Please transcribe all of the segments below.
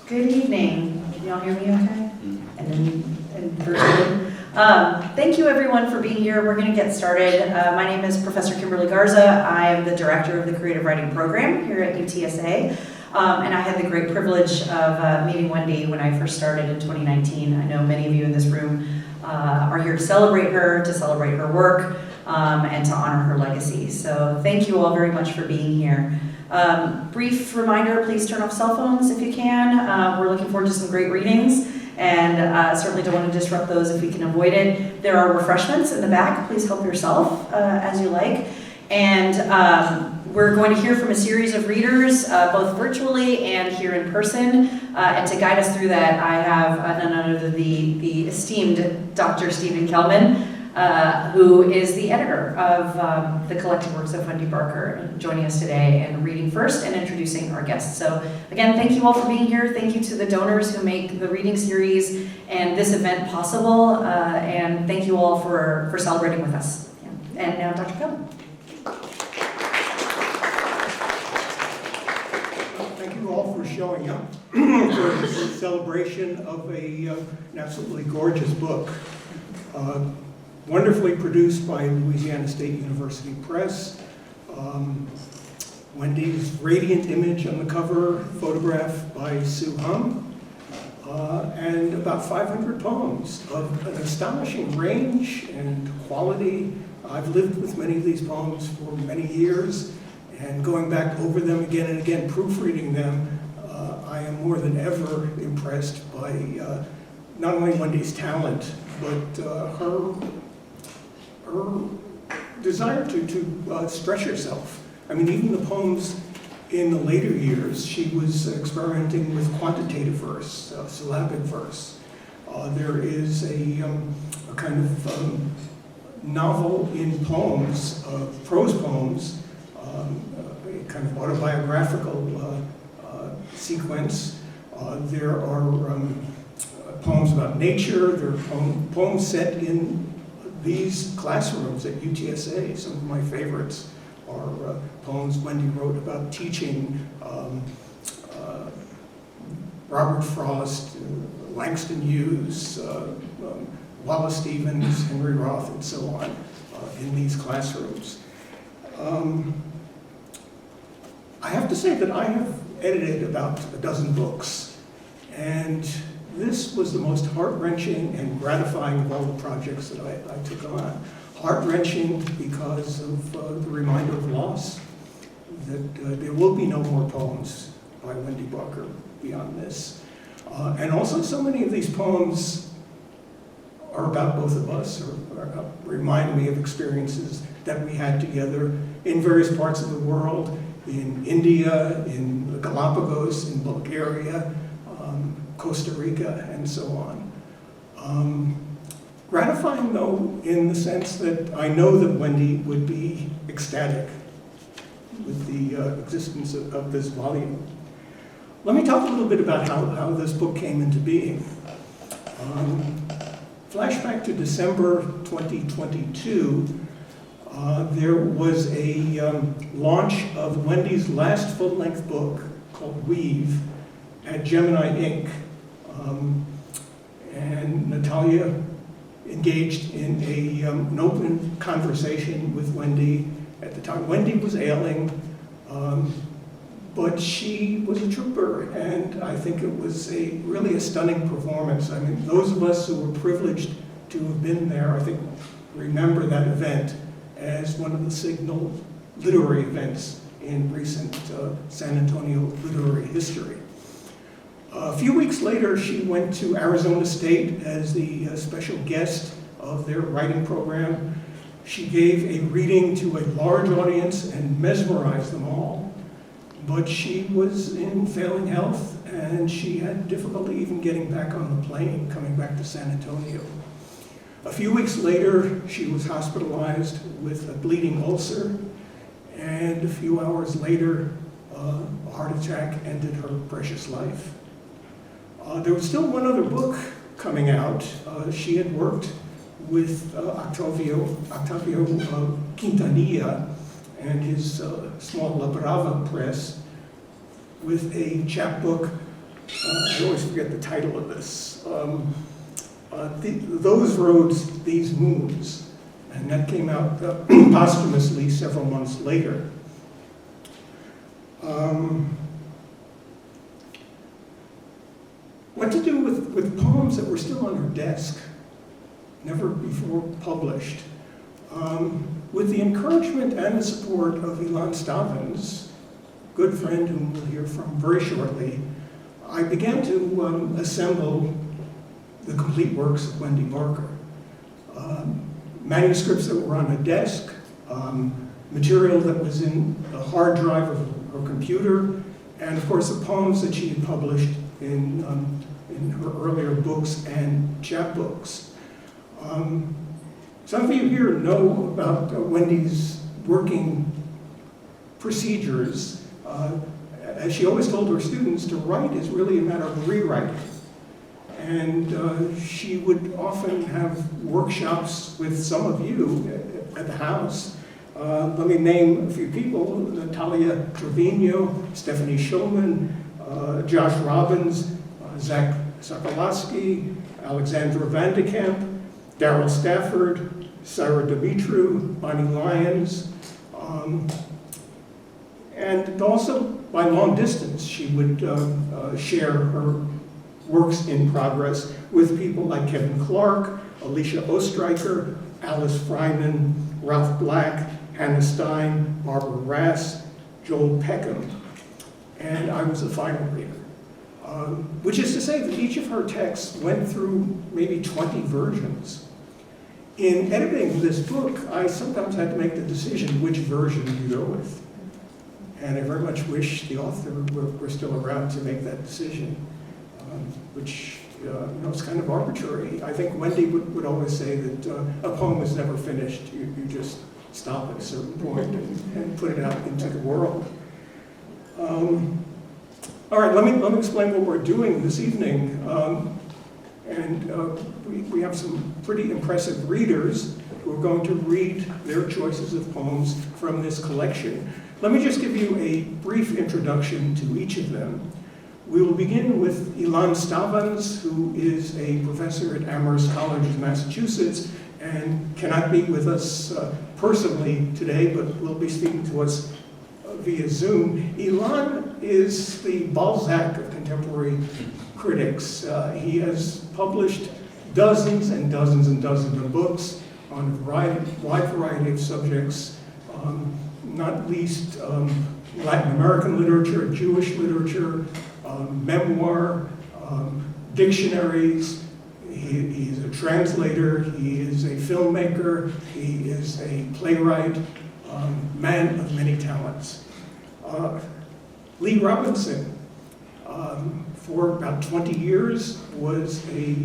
Good evening. Can y'all hear me okay? And virtually. Thank you everyone for being here. We're going to get started. My name is Professor Kimberly Garza. I am the director of the Creative Writing Program here at UTSA. And I had the great privilege of meeting Wendy when I first started in 2019. I know many of you in this room are here to celebrate her work, and to honor her legacy. So thank you all very much for being here. Brief reminder, please turn off cell phones if you can. We're looking forward to some great readings, and certainly don't want to disrupt those if we can avoid it. There are refreshments in the back. Please help yourself as you like. And we're going to hear from a series of readers, both virtually and here in person. And to guide us through that, I have none other than the esteemed Dr. Stephen Kelman, who is the editor of the collected works of Wendy Barker, joining us today and reading first and introducing our guests. So again, thank you all for being here. Thank you to the donors who make the reading series and this event possible. And thank you all for celebrating with us. Yeah. And now Dr. Kelman. Thank you all for showing up for this celebration of an absolutely gorgeous book. Wonderfully produced by Louisiana State University Press. Wendy's radiant image on the cover, photographed by Sue Hum, and about 500 poems of an astonishing range and quality. I've lived with many of these poems for many years, and going back over them again and again, proofreading them, I am more than ever impressed by not only Wendy's talent, but her desire to stretch herself. I mean, even the poems in the later years, she was experimenting with quantitative verse, syllabic verse. There is a kind of novel in poems, prose poems, a kind of autobiographical sequence. There are poems about nature. There are poems set in these classrooms at UTSA. Some of my favorites are poems Wendy wrote about teaching, Robert Frost, Langston Hughes, Wallace Stevens, Henry Roth, and so on in these classrooms. I have to say that I have edited about a dozen books, and this was the most heart-wrenching and gratifying of all the projects that I took on. Heart-wrenching because of the reminder of loss, that there will be no more poems by Wendy Barker beyond this. And also so many of these poems are about both of us, or remind me of experiences that we had together in various parts of the world, in India, in the Galapagos, in Bulgaria, Costa Rica, and so on. Gratifying, though, in the sense that I know that Wendy would be ecstatic with the existence of this volume. Let me talk a little bit about how this book came into being. Flashback to December 2022, there was a launch of Wendy's last full-length book called Weave at Gemini Inc. And Natalia engaged in an open conversation with Wendy at the time. Wendy was ailing, but she was a trooper, and I think it was really a stunning performance. I mean, those of us who were privileged to have been there, I think, remember that event as one of the signal literary events in recent San Antonio literary history. A few weeks later, she went to Arizona State as the special guest of their writing program. She gave a reading to a large audience and mesmerized them all. But she was in failing health, and she had difficulty even getting back on the plane, coming back to San Antonio. A few weeks later, she was hospitalized with a bleeding ulcer, and a few hours later, a heart attack ended her precious life. There was still one other book coming out. She had worked with Octavio Quintanilla and his small La Brava press with a chapbook I always forget the title of this. Those Roads, These Moons. And that came out posthumously several months later. What to do with poems that were still on her desk, never before published. With the encouragement and the support of Ilan Stavins, good friend whom we'll hear from very shortly, I began to assemble the complete works of Wendy Barker. Manuscripts that were on a desk, material that was in a hard drive of her computer, and of course the poems that she had published in her earlier books and chapbooks. Some of you here know about Wendy's working procedures. As she always told her students, to write is really a matter of rewriting. And she would often have workshops with some of you at the house. Let me name a few people: Natalia Trevino, Stephanie Shulman, Josh Robbins, Zach Sokolowski, Alexandra Vandekamp, Daryl Stafford, Sarah Dimitru, Bonnie Lyons, and also by long distance she would share her works in progress with people like Kevin Clark, Alicia Ostreicher, Alice Fryman, Ralph Black, Hannah Stein, Barbara Rass, Joel Peckham, and I was the final reader. Which is to say that each of her texts went through maybe 20 versions. In editing this book, I sometimes had to make the decision which version to go with. And I very much wish the author were still around to make that decision, which is kind of arbitrary. I think Wendy would always say that a poem is never finished. You just stop at a certain point and put it out into the world. All right, let me explain what we're doing this evening. We have some pretty impressive readers who are going to read their choices of poems from this collection. Let me just give you a brief introduction to each of them. We will begin with Ilan Stavins, who is a professor at Amherst College of Massachusetts and cannot be with us personally today, but will be speaking to us via Zoom. Ilan is the Balzac of contemporary critics. He has published dozens and dozens and dozens of books on a wide variety of subjects, not least Latin American literature, Jewish literature, memoir, dictionaries. He is a translator, he is a filmmaker, he is a playwright, man of many talents. Lee Robinson, for about 20 years, was a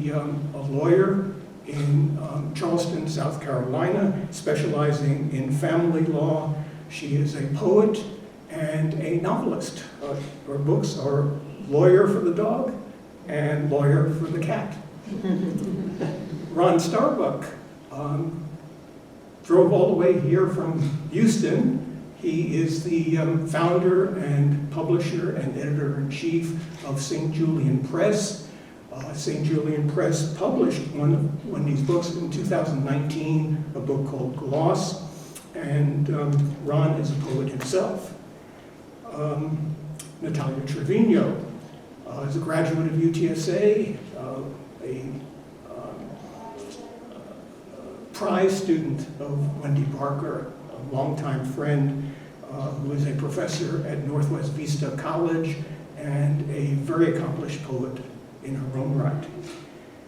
lawyer in Charleston, South Carolina, specializing in family law. She is a poet and a novelist. Her books are Lawyer for the Dog and Lawyer for the Cat. Ron Starbuck drove all the way here from Houston. He is the founder and publisher and editor-in-chief of St. Julian Press. St. Julian Press published one of Wendy's books in 2019, a book called Gloss, and Ron is a poet himself. Natalia Trevino is a graduate of UTSA, a prize student of Wendy Barker, a longtime friend who is a professor at Northwest Vista College and a very accomplished poet in her own right.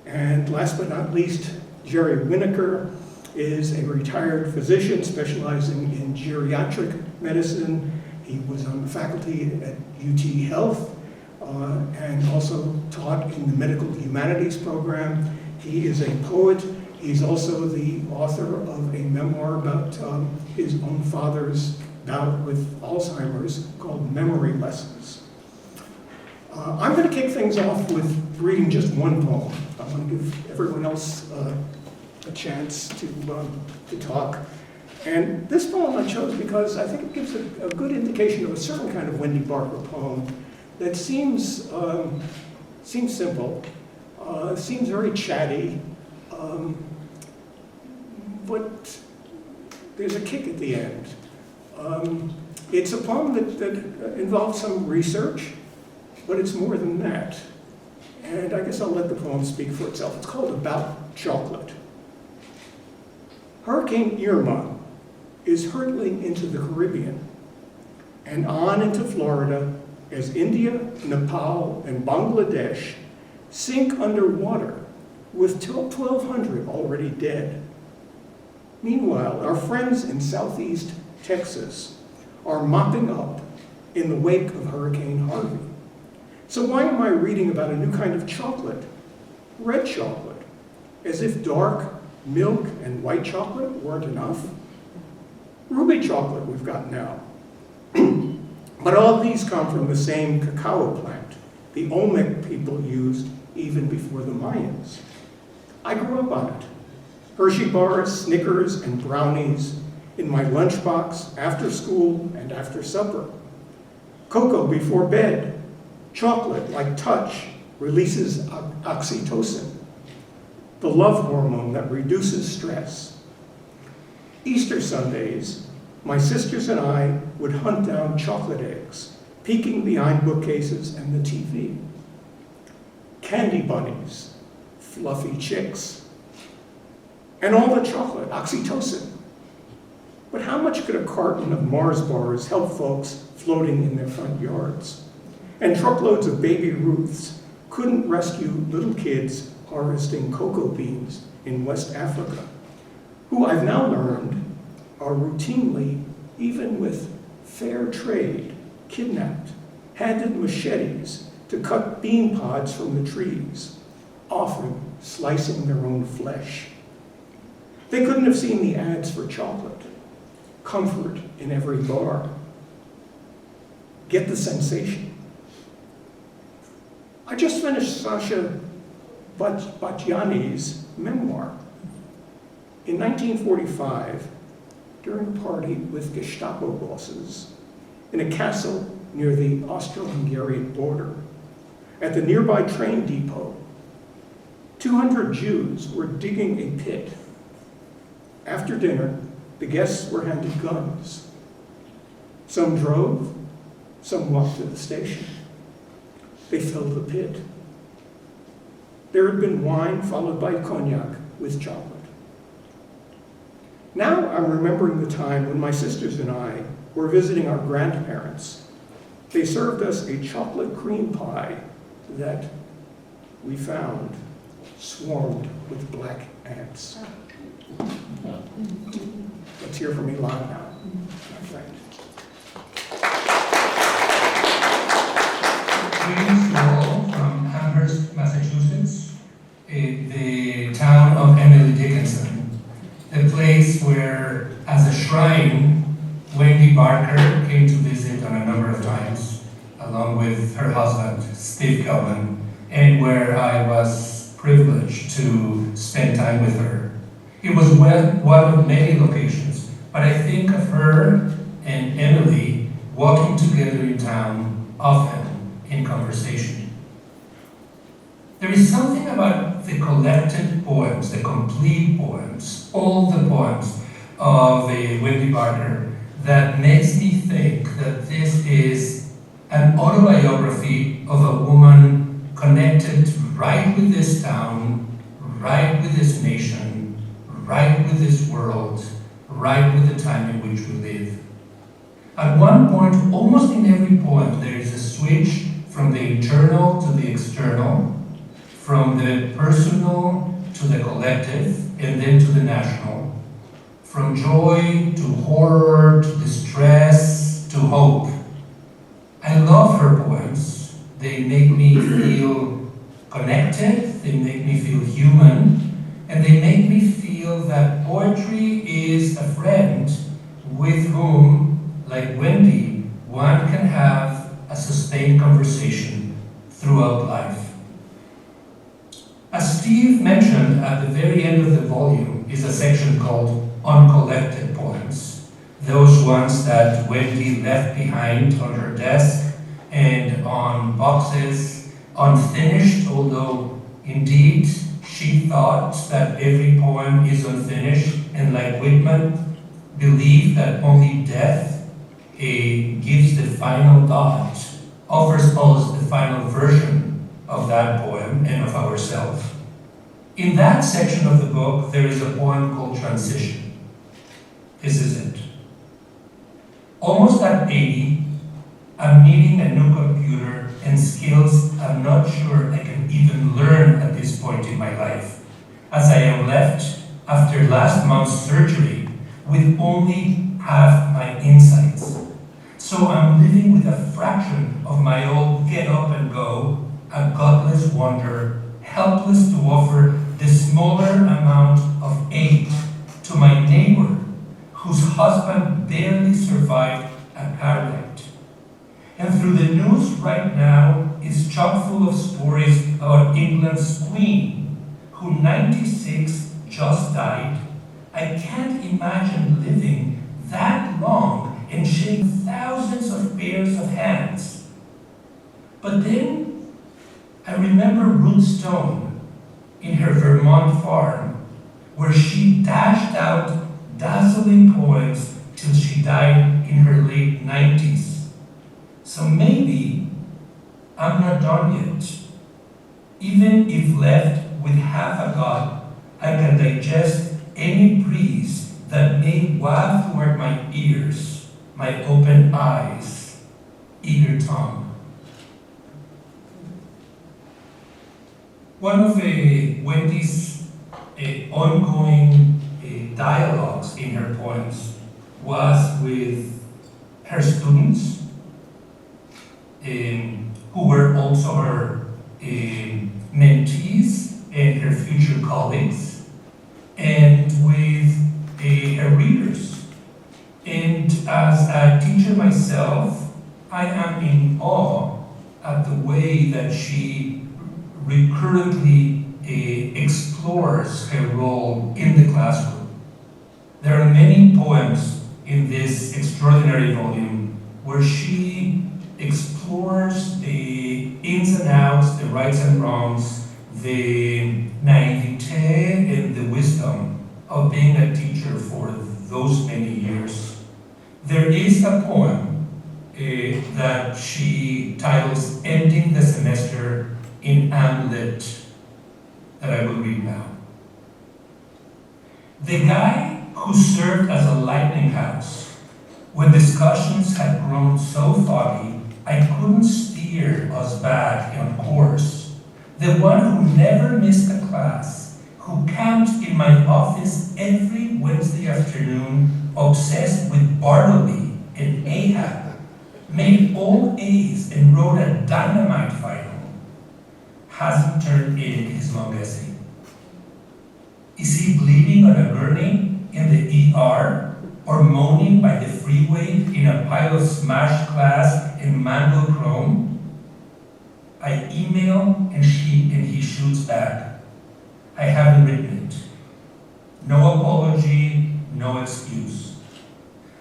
And last but not least, Jerry Winokur is a retired physician specializing in geriatric medicine. He was on the faculty at UT Health and also taught in the medical humanities program. He is a poet. He's also the author of a memoir about his own father's bout with Alzheimer's called Memory Lessons. I'm going to kick things off with reading just one poem. I want to give everyone else a chance to talk. And this poem I chose because I think it gives a good indication of a certain kind of Wendy Barker poem that seems Seems simple, seems very chatty, but there's a kick at the end. It's a poem that involves some research, but it's more than that. And I guess I'll let the poem speak for itself. It's called About Chocolate. Hurricane Irma is hurtling into the Caribbean and on into Florida as India, Nepal, and Bangladesh sink underwater with 1,200 already dead. Meanwhile, our friends in southeast Texas are mopping up in the wake of Hurricane Harvey. So why am I reading about a new kind of chocolate? Red chocolate, as if dark milk and white chocolate weren't enough. Ruby chocolate we've got now. But all these come from the same cacao plant the Olmec people used even before the Mayans. I grew up on it. Hershey bars, Snickers, and brownies in my lunchbox after school and after supper. Cocoa before bed. Chocolate, like touch, releases oxytocin, the love hormone that reduces stress. Easter Sundays, my sisters and I would hunt down chocolate eggs, peeking behind bookcases and the TV. Candy bunnies, fluffy chicks, and all the chocolate, oxytocin. But how much could a carton of Mars bars help folks floating in their front yards? And truckloads of baby Ruths couldn't rescue little kids harvesting cocoa beans in West Africa, who I've now learned are routinely, even with fair trade, kidnapped, handed machetes to cut bean pods from the trees, often slicing their own flesh. They couldn't have seen the ads for chocolate, comfort in every bar. Get the sensation. I just finished Sasha Batjani's memoir. In 1945, during a party with Gestapo bosses in a castle near the Austro-Hungarian border, at the nearby train depot, 200 Jews were digging a pit. After dinner, the guests were handed guns. Some drove, some walked to the station. They filled the pit. There had been wine followed by cognac with chocolate. Now I'm remembering the time when my sisters and I were visiting our grandparents. They served us a chocolate cream pie that we found swarmed with black ants. Let's hear from Elon now, my friend. Greetings to all from Amherst, Massachusetts, the town of Emily Dickinson, the place where, as a shrine, Wendy Barker came to visit on a number of times, along with her husband, Steve Kelman, and where I was privileged to spend time with her. It was one of many locations, but I think of her and Emily walking together in town often in conversation. There is something about the collected poems, the complete poems, all the poems of Wendy Barker that makes me think that this is an autobiography of a woman connected right with this town, right with this nation, right with this world, right with the time in which we live. At one point, almost in every poem, there is a switch from the internal to the external, from the personal to the collective, and then to the national, from joy to horror to distress to hope. I love her poems. They make me feel connected, they make me feel human, and they make me feel that poetry is a friend with whom, like Wendy, one can have a sustained conversation throughout life. As Steve mentioned, at the very end of the volume is a section called Uncollected Poems, those ones that Wendy left behind on her desk and on boxes unfinished, although indeed she thought that every poem is unfinished, and like Whitman, believed that only death gives the final dot, offers us the final version of that poem and of ourselves. In that section of the book, there is a poem called Transition. This is it. Almost at 80, I'm needing a new computer and skills I'm not sure I can even learn at this point in my life, as I am left after last month's surgery with only half my insights. So I'm living with a fraction of my old get up and go, a godless wonder, helpless to offer the smaller amount of aid to my neighbor whose husband barely survived a car wreck. And through the news right now is chock full of stories about England's Queen, who 96 just died. I can't imagine living that long and shaking thousands of pairs of hands. But then I remember Ruth Stone in her Vermont farm, where she dashed out dazzling poems till she died in her late 90s. So maybe I'm not done yet. Even if left with half a god, I can digest any breeze that may waft toward my ears, my open eyes, eager tongue. One of Wendy's ongoing dialogues in her poems was with her students, who were also her mentees and her future colleagues, and with her readers. And as a teacher myself, I am in awe at the way that she recurrently explores her role in the classroom. There are many poems in this extraordinary volume where she explores the ins and outs, the rights and wrongs, the naivete and the wisdom of being a teacher for those many years. There is a poem that she titles Ending the Semester in Amlet that I will read now. The guy who served as a lightning house when discussions had grown so foggy I couldn't steer us back on course. The one who never missed a class, who camped in my office every Wednesday afternoon, obsessed with Bartleby and Ahab, made all A's and wrote a dynamite final, hasn't turned in his long essay. Is he bleeding on a gurney in the ER, or moaning by the freeway in a pile of smashed glass and mangled chrome? I email and he shoots back. I haven't written it. No apology, no excuse.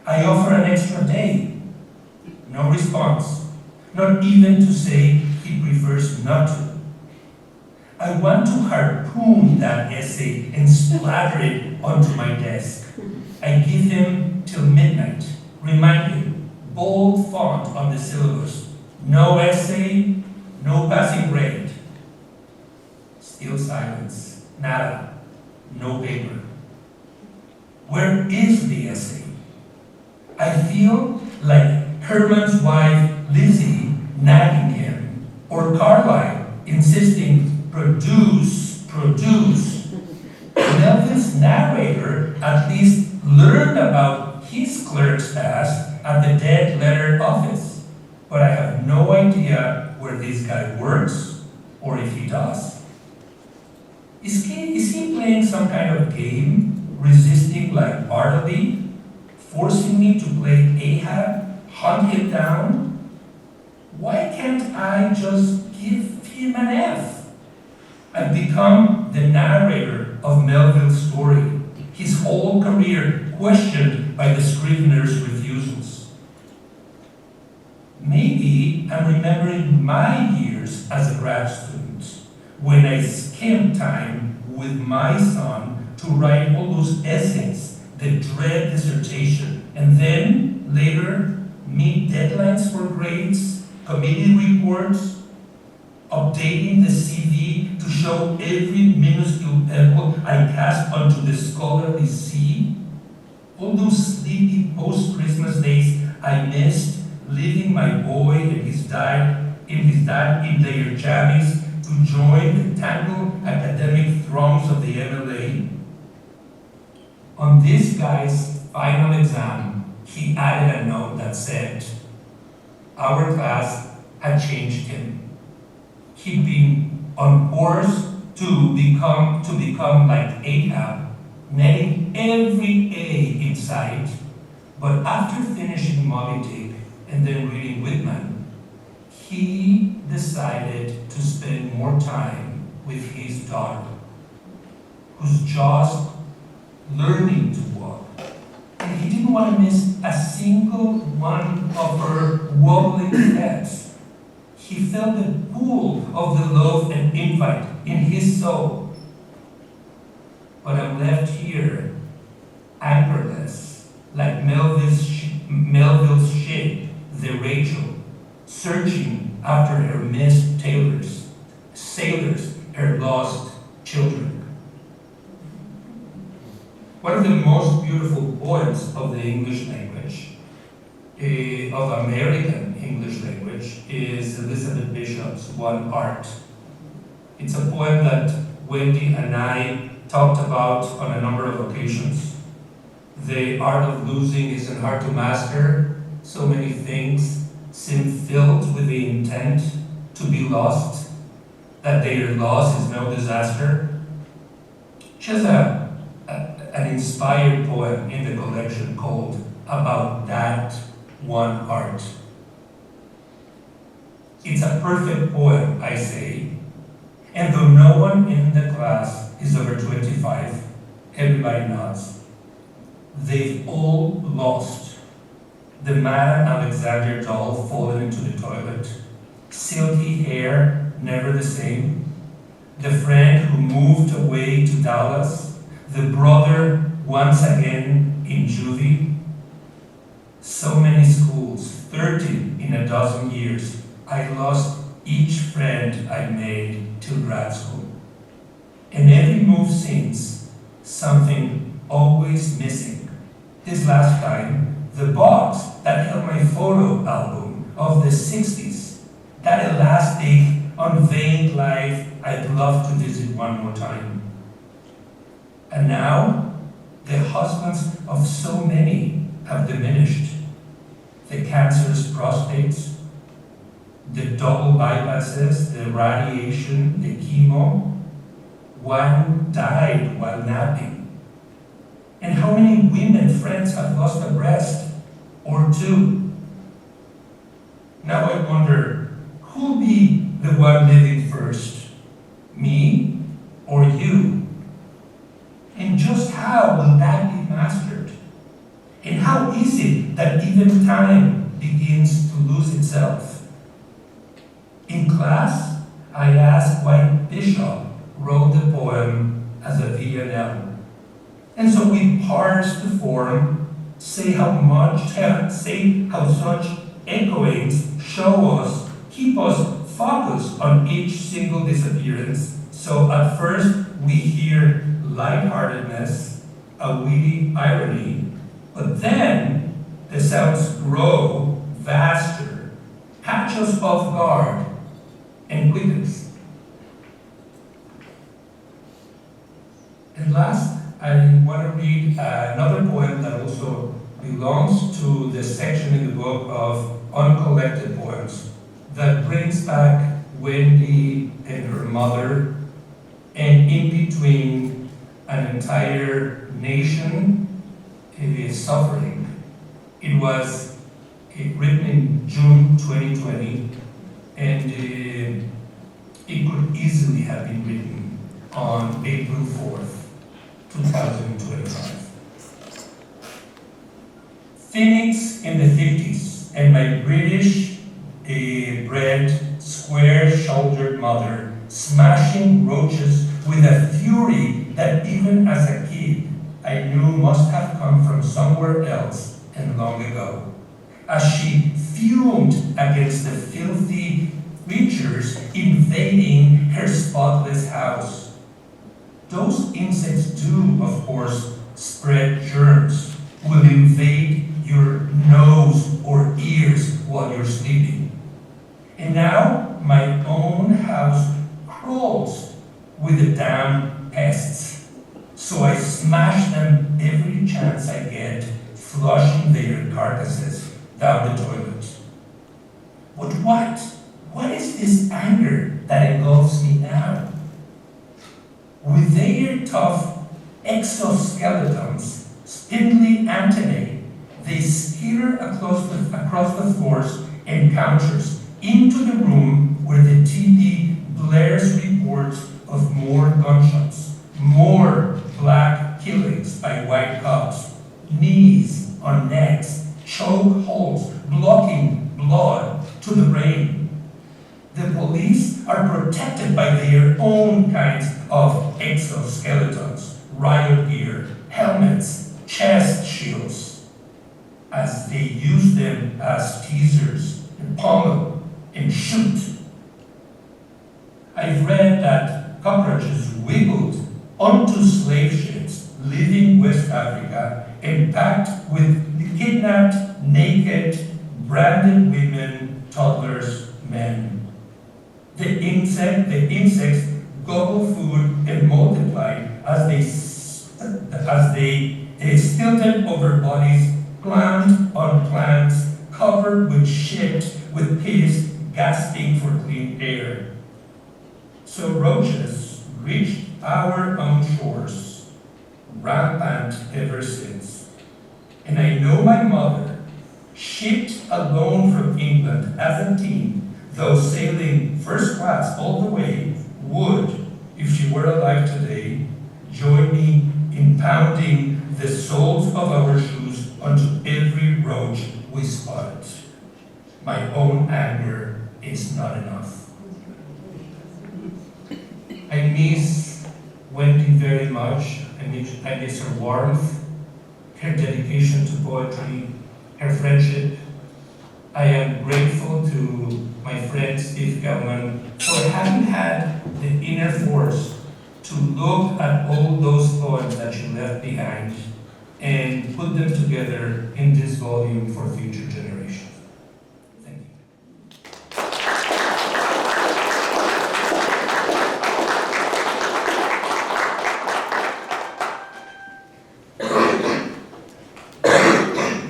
I offer an extra day. No response. Not even to say he prefers not to. I want to harpoon that essay and splatter it onto my desk. I give him till midnight. Remind him, bold font on the syllabus. No essay, no passing grade. Still silence. Nada. No paper. Where is the essay? I feel like Herman's wife, Lizzie, nagging him, or Carlyle insisting, produce, produce. Melvin's narrator at least learned about his clerk's past at the dead letter office, but I have no idea where this guy works or if he does. Is he playing some kind of game, resisting like Bartleby, forcing me to play Ahab, hunt him down? Why can't I just give him an F? I've become the narrator of Melville's story, his whole career questioned by the Scrivener's refusals. Maybe I'm remembering my years years as a grad student, when I skipped time with my son to write all those essays, the dread dissertation, and then later meet deadlines for grades, committee reports, updating the CV to show every minuscule pebble I cast onto the scholarly sea. All those sleepy post-Christmas days I missed, leaving my boy and his dad in their jammies to join the tangled academic throngs of the MLA. On this guy's final exam, he added a note that said, our class had changed him. He'd been on course to become like Ahab, netting every A in sight, but after finishing Moby Dick and then reading Whitman, he decided to spend more time with his daughter, who's just learning to walk. And he didn't want to miss a single one of her wobbling steps. He felt the pull of the love and invite in his soul. But I'm left here, anchorless, like Melville's ship, the Rachel, searching after her missed sailors, her lost children. One of the most beautiful poems of the English language, of American English language, is Elizabeth Bishop's One Art. It's a poem that Wendy and I talked about on a number of occasions. The art of losing isn't hard to master. So many things seem filled with the intent to be lost, that their loss is no disaster. She has an inspired poem in the collection called About That One Art. It's a perfect poem, I say, and though no one in the class is over 25, everybody nods. They've all lost. The Madame Alexander doll fallen into the toilet, silky hair never the same, the friend who moved away to Dallas, the brother once again in juvie. So many schools, 30 in a dozen years. I lost each friend I made till grad school. And every move since, something always missing. This last time, the box that held my photo album of the 60s, that elastic, unveined life I'd love to visit one more time. And now, the husbands of so many have diminished. The cancerous prostates, the double bypasses, the radiation, the chemo. One died while napping. And how many women friends have lost a breast or two? Now I wonder, who'll be the one living first? Me or you? And just how will that be mastered? And how is it that even time begins to lose itself? In class, I asked why Bishop wrote the poem as a V&L. And so we parsed the form, say how such echoings show us, keep us focused on each single disappearance. So at first we hear lightheartedness, a witty irony, but then the sounds grow vaster, catch us off guard, and quicken us. And last, I want to read another poem that also belongs to the section in the book of uncollected poems that brings back Wendy and her mother, and in between an entire nation is suffering. It was written in June 2020, and it could easily have been written on April 4th, 2025. Phoenix in the 50s, and my British bred square-shouldered mother, smashing roaches with a fury that even as a kid I knew must have come from somewhere else and long ago. As she fumed against the filthy creatures invading her spotless house. Those insects do, of course, spread germs, will invade your nose or ears while you're sleeping. And now my own house crawls with the damn pests. So I smash them every chance I get, flushing their carcasses down the toilet. But what is this anger that engulfs me now? With their tough exoskeletons, spindly antennae, they skitter across the floors and counters into the room where the TV blares reports of more gunshots, more black killings by white cops, knees on necks, choke holes, blocking blood to the brain. The police are protected by their own kinds of exoskeletons, riot gear, helmets, chest shields, as they use them as teasers and pummel and shoot. I've read that cockroaches wiggled onto slave ships leaving West Africa and packed with kidnapped, naked, branded women, toddlers, men. The insects gobble food and multiply as they stilted over bodies, plant on plants, covered with shit, with piss, gasping for clean air. So roaches reached our own shores, rampant ever since. And I know my mother, shipped alone from England as a teen, though sailing first class all the way, would, if she were alive today, join me in pounding the soles of our shoes onto every roach we spotted. My own anger is not enough. I miss Wendy very much. I miss her warmth, her dedication to poetry, her friendship. I am grateful to my friend Steve Gelman for having had the inner force to look at all those poems that she left behind and put them together in this volume for future generations. Thank you.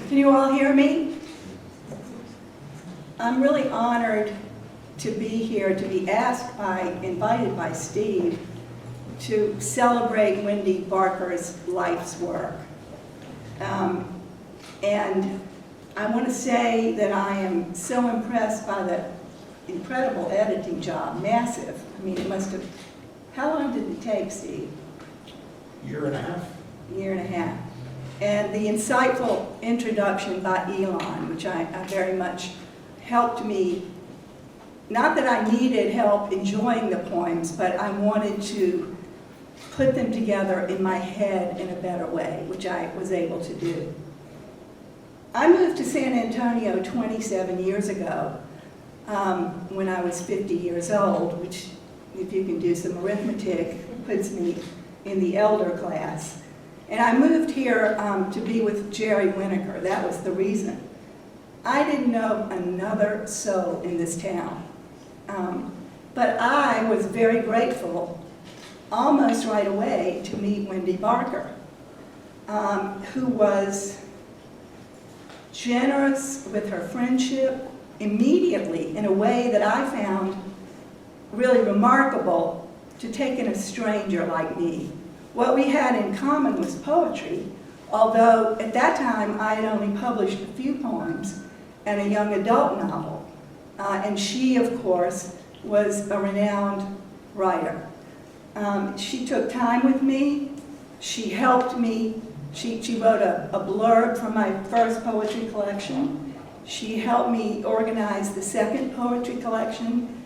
Can you all hear me? I'm really honored to be here, to be invited by Steve to celebrate Wendy Barker's life's work. And I want to say that I am so impressed by the incredible editing job, massive. I mean, it must have, how long did it take, Steve? Year and a half. Year and a half. And the insightful introduction by Elon, which I very much helped me, not that I needed help enjoying the poems, but I wanted to put them together in my head in a better way, which I was able to do. I moved to San Antonio 27 years ago when I was 50 years old, which, if you can do some arithmetic, puts me in the elder class. And I moved here to be with Jerry Winokur. That was the reason. I didn't know another soul in this town. But I was very grateful, almost right away, to meet Wendy Barker, who was generous with her friendship immediately in a way that I found really remarkable to take in a stranger like me. What we had in common was poetry, although at that time I had only published a few poems and a young adult novel. And she, of course, was a renowned writer. She took time with me. She helped me. She wrote a blurb for my first poetry collection. She helped me organize the second poetry collection.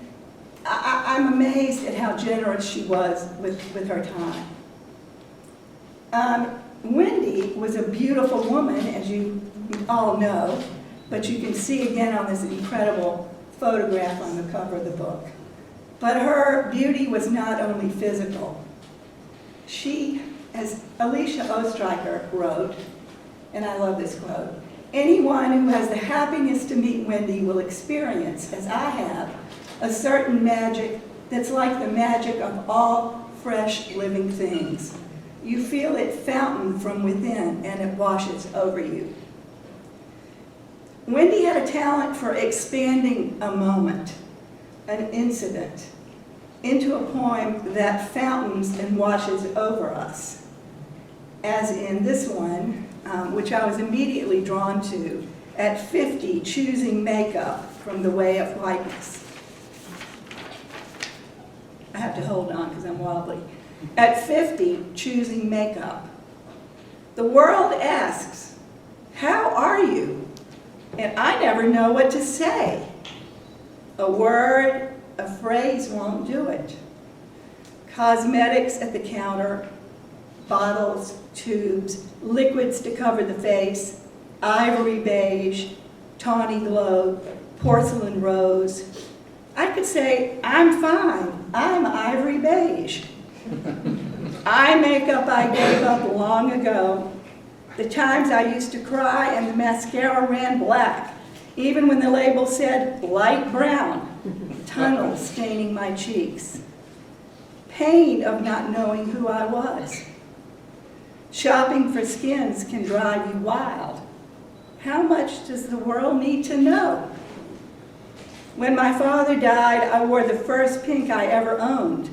I'm amazed at how generous she was with her time. Wendy was a beautiful woman, as you all know, but you can see again on this incredible photograph on the cover of the book. But her beauty was not only physical. She, as Alicia Ostreicher wrote, and I love this quote, "Anyone who has the happiness to meet Wendy will experience, as I have, a certain magic that's like the magic of all fresh living things. You feel it fountain from within and it washes over you." Wendy had a talent for expanding a moment, an incident, into a poem that fountains and washes over us. As in this one, which I was immediately drawn to, at 50, choosing makeup from The Way of Whiteness. I have to hold on because I'm wobbly. At 50, choosing makeup. The world asks, "How are you?" And I never know what to say. A word, a phrase won't do it. Cosmetics at the counter, bottles, tubes, liquids to cover the face, ivory beige, tawny glow, porcelain rose. I could say, "I'm fine, I'm ivory beige." Eye makeup I gave up long ago. The times I used to cry and the mascara ran black, even when the label said light brown, tunnels staining my cheeks. Pain of not knowing who I was. Shopping for skins can drive you wild. How much does the world need to know? When my father died, I wore the first pink I ever owned.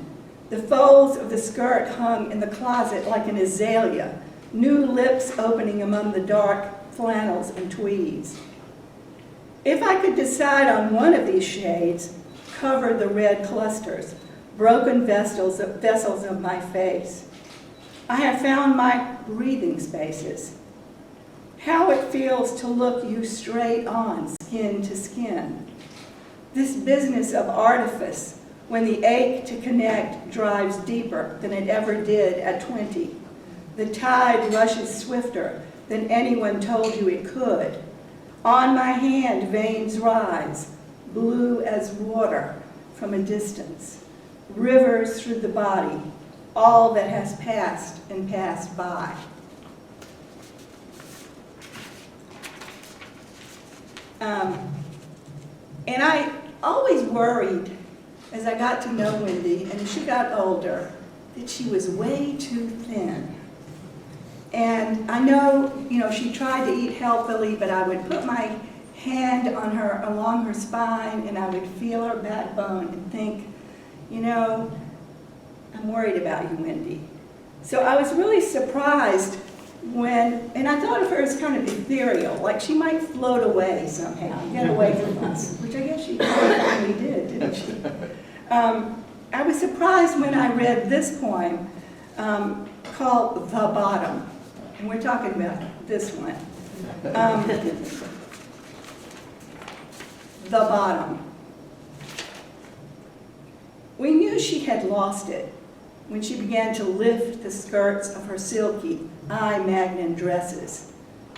The folds of the skirt hung in the closet like an azalea, new lips opening among the dark flannels and tweeds. If I could decide on one of these shades, cover the red clusters, broken vessels of my face. I have found my breathing spaces. How it feels to look you straight on, skin to skin. This business of artifice, when the ache to connect drives deeper than it ever did at 20. The tide rushes swifter than anyone told you it could. On my hand, veins rise, blue as water from a distance. Rivers through the body, all that has passed and passed by. And I always worried as I got to know Wendy and as she got older that she was way too thin. And I know, she tried to eat healthily, but I would put my hand on her, along her spine, and I would feel her backbone and think, I'm worried about you, Wendy. So I was really surprised and I thought of her as kind of ethereal, like she might float away somehow, get away from us, which I guess she finally did, didn't she? I was surprised when I read this poem called The Bottom, and we're talking about this one. The Bottom. We knew she had lost it when she began to lift the skirts of her silky eye-magnon dresses,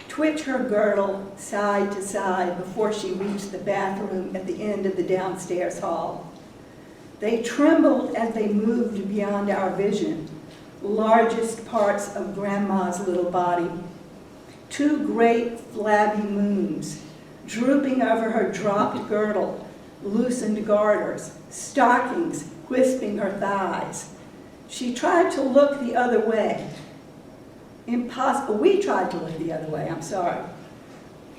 twitch her girdle side to side before she reached the bathroom at the end of the downstairs hall. They trembled as they moved beyond our vision, largest parts of Grandma's little body. Two great flabby moons, drooping over her dropped girdle, loosened garters, stockings wisping her thighs. She tried to look the other way. We tried to look the other way, I'm sorry.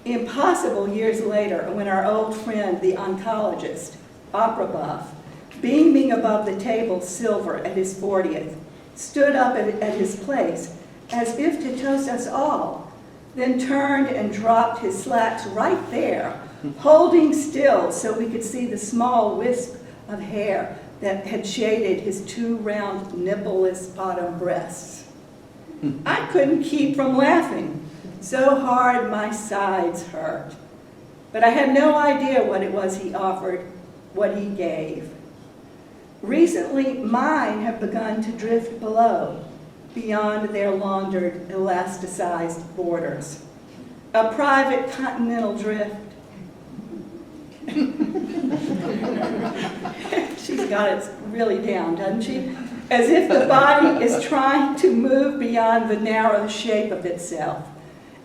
Impossible years later, when our old friend, the oncologist, opera buff, beaming above the table silver at his 40th, stood up at his place as if to toast us all, then turned and dropped his slacks right there, holding still so we could see the small wisp of hair that had shaded his two round nipple-less bottom breasts. I couldn't keep from laughing, so hard my sides hurt. But I had no idea what it was he offered, what he gave. Recently, mine have begun to drift below, beyond their laundered, elasticized borders. A private continental drift. She's got it really down, doesn't she? As if the body is trying to move beyond the narrow shape of itself.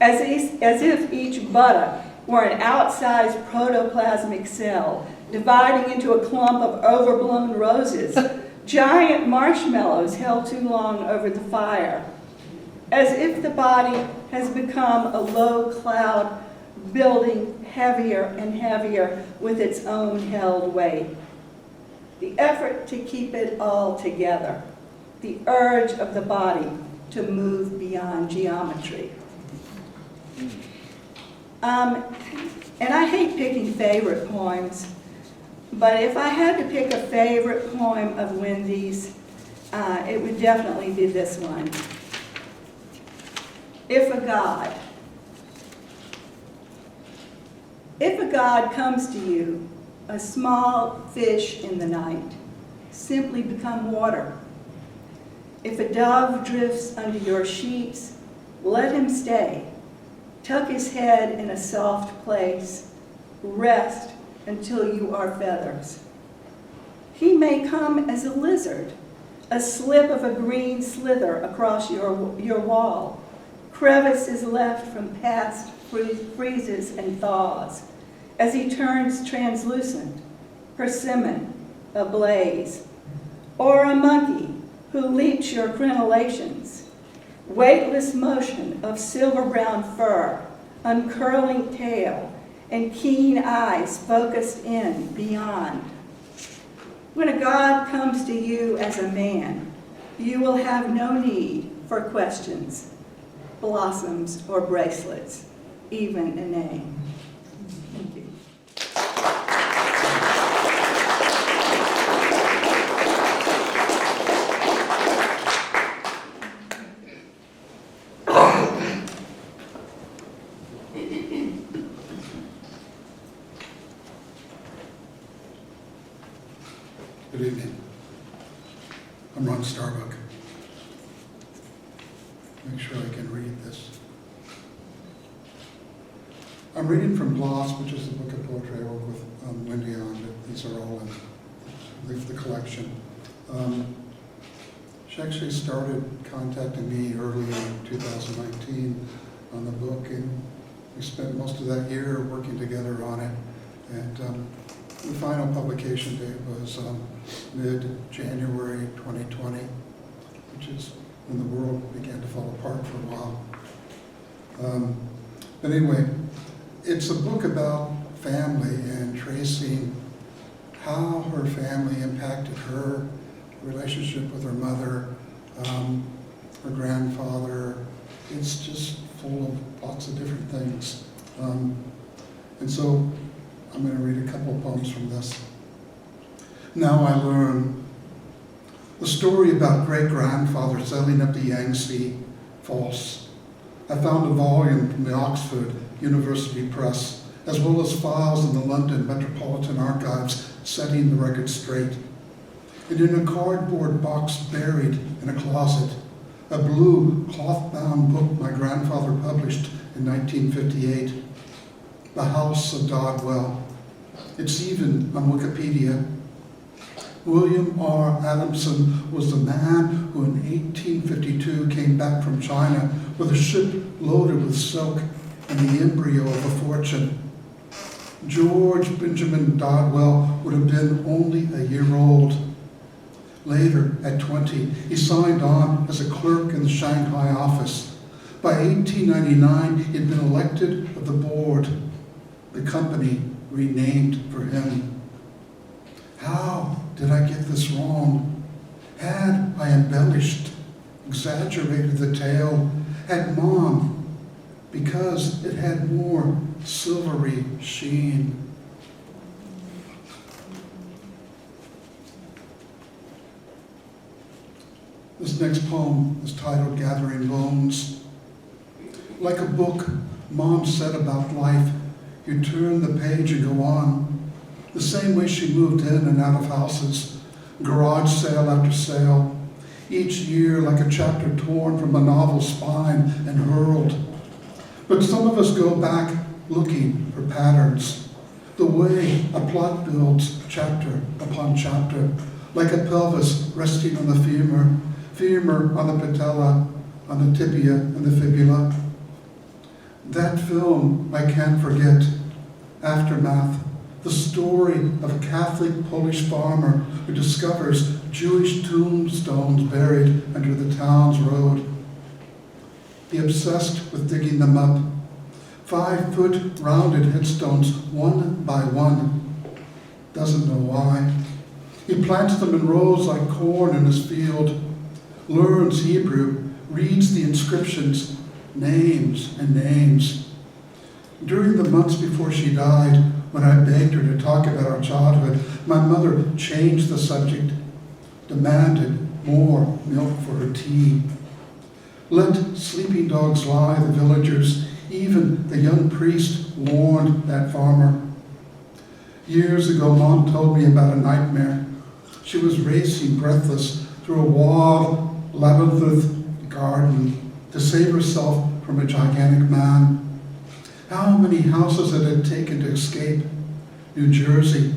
As if each buttock were an outsized protoplasmic cell, dividing into a clump of overblown roses, giant marshmallows held too long over the fire. As if the body has become a low cloud, building heavier and heavier with its own held weight. The effort to keep it all together, the urge of the body to move beyond geometry. And I hate picking favorite poems, but if I had to pick a favorite poem of Wendy's, it would definitely be this one. If a God comes to you, a small fish in the night, simply become water. If a dove drifts under your sheets, let him stay. Tuck his head in a soft place, rest until you are feathers. He may come as a lizard, a slip of a green slither across your wall. Crevices left from past freezes and thaws, as he turns translucent, persimmon, ablaze. Or a monkey who leaps your crenellations, weightless motion of silver-brown fur, uncurling tail, and keen eyes focused in beyond. When a God comes to you as a man, you will have no need for questions, blossoms, or bracelets, even a name. Thank you. Good evening. I'm Ron Starbuck. Make sure I can read this. I'm reading from Gloss, which is the book of poetry I work with Wendy on. These are all in the collection. She actually started contacting me early in 2019 on the book, and we spent most of that year working together on it. And the final publication date was mid-January 2020, which is when the world began to fall apart for a while. But anyway, it's a book about family and tracing how her family impacted her relationship with her mother, her grandfather. It's just full of lots of different things. And so I'm going to read a couple of poems from this. Now I learn the story about great-grandfather sailing up the Yangtze, false. I found a volume from the Oxford University Press, as well as files in the London Metropolitan Archives setting the record straight. And in a cardboard box buried in a closet, a blue cloth-bound book my grandfather published in 1958, The House of Dodwell. It's even on Wikipedia. William R. Adamson was the man who in 1852 came back from China with a ship loaded with silk and the embryo of a fortune. George Benjamin Dodwell would have been only a year old. Later, at 20, he signed on as a clerk in the Shanghai office. By 1899, he'd been elected of the board. The company renamed for him. How did I get this wrong? Had I embellished, exaggerated the tale? Had Mom, because it had more silvery sheen? This next poem is titled Gathering Bones. Like a book Mom said about life, you turn the page and go on. The same way she moved in and out of houses, garage sale after sale, each year like a chapter torn from a novel's spine and hurled. But some of us go back looking for patterns, the way a plot builds chapter upon chapter, like a pelvis resting on the femur, femur on the patella, on the tibia and the fibula. That film I can't forget, Aftermath, the story of a Catholic Polish farmer who discovers Jewish tombstones buried under the town's road. He obsessed with digging them up, 5-foot rounded headstones, one by one. Doesn't know why. He plants them in rows like corn in his field, learns Hebrew, reads the inscriptions, names and names. During the months before she died, when I begged her to talk about our childhood, my mother changed the subject, demanded more milk for her tea. Let sleeping dogs lie, the villagers, even the young priest warned that farmer. Years ago, Mom told me about a nightmare. She was racing breathless through a walled labyrinth garden to save herself from a gigantic man. How many houses it had taken to escape? New Jersey,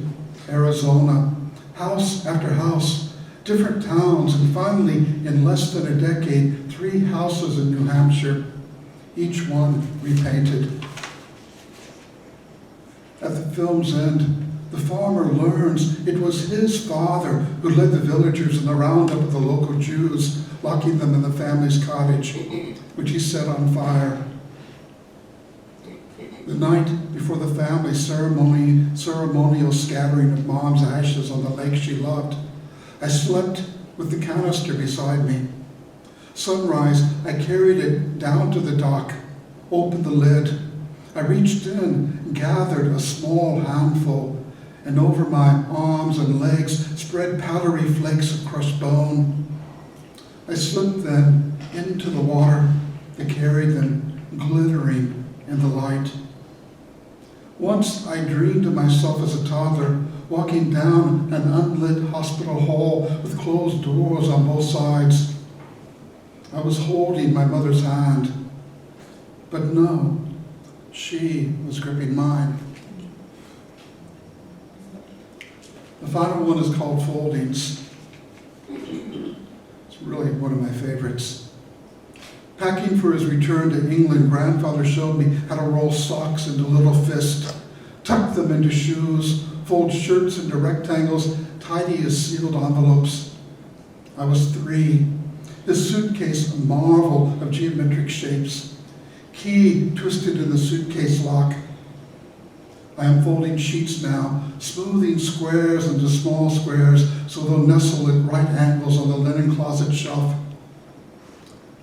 Arizona, house after house, different towns, and finally, in less than a decade, 3 houses in New Hampshire, each one repainted. At the film's end, the farmer learns it was his father who led the villagers in the roundup of the local Jews, locking them in the family's cottage, which he set on fire. The night before the family ceremonial scattering of Mom's ashes on the lake she loved, I slept with the canister beside me. Sunrise, I carried it down to the dock, opened the lid. I reached in, gathered a small handful, and over my arms and legs spread powdery flakes of crushed bone. I slipped them into the water that carried them, glittering in the light. Once I dreamed of myself as a toddler, walking down an unlit hospital hall with closed doors on both sides. I was holding my mother's hand, but no, she was gripping mine. The final one is called Foldings. It's really one of my favorites. Packing for his return to England, Grandfather showed me how to roll socks into little fists, tuck them into shoes, fold shirts into rectangles, tidy as sealed envelopes. I was 3. His suitcase, a marvel of geometric shapes. Key twisted in the suitcase lock. I am folding sheets now, smoothing squares into small squares so they'll nestle at right angles on the linen closet shelf.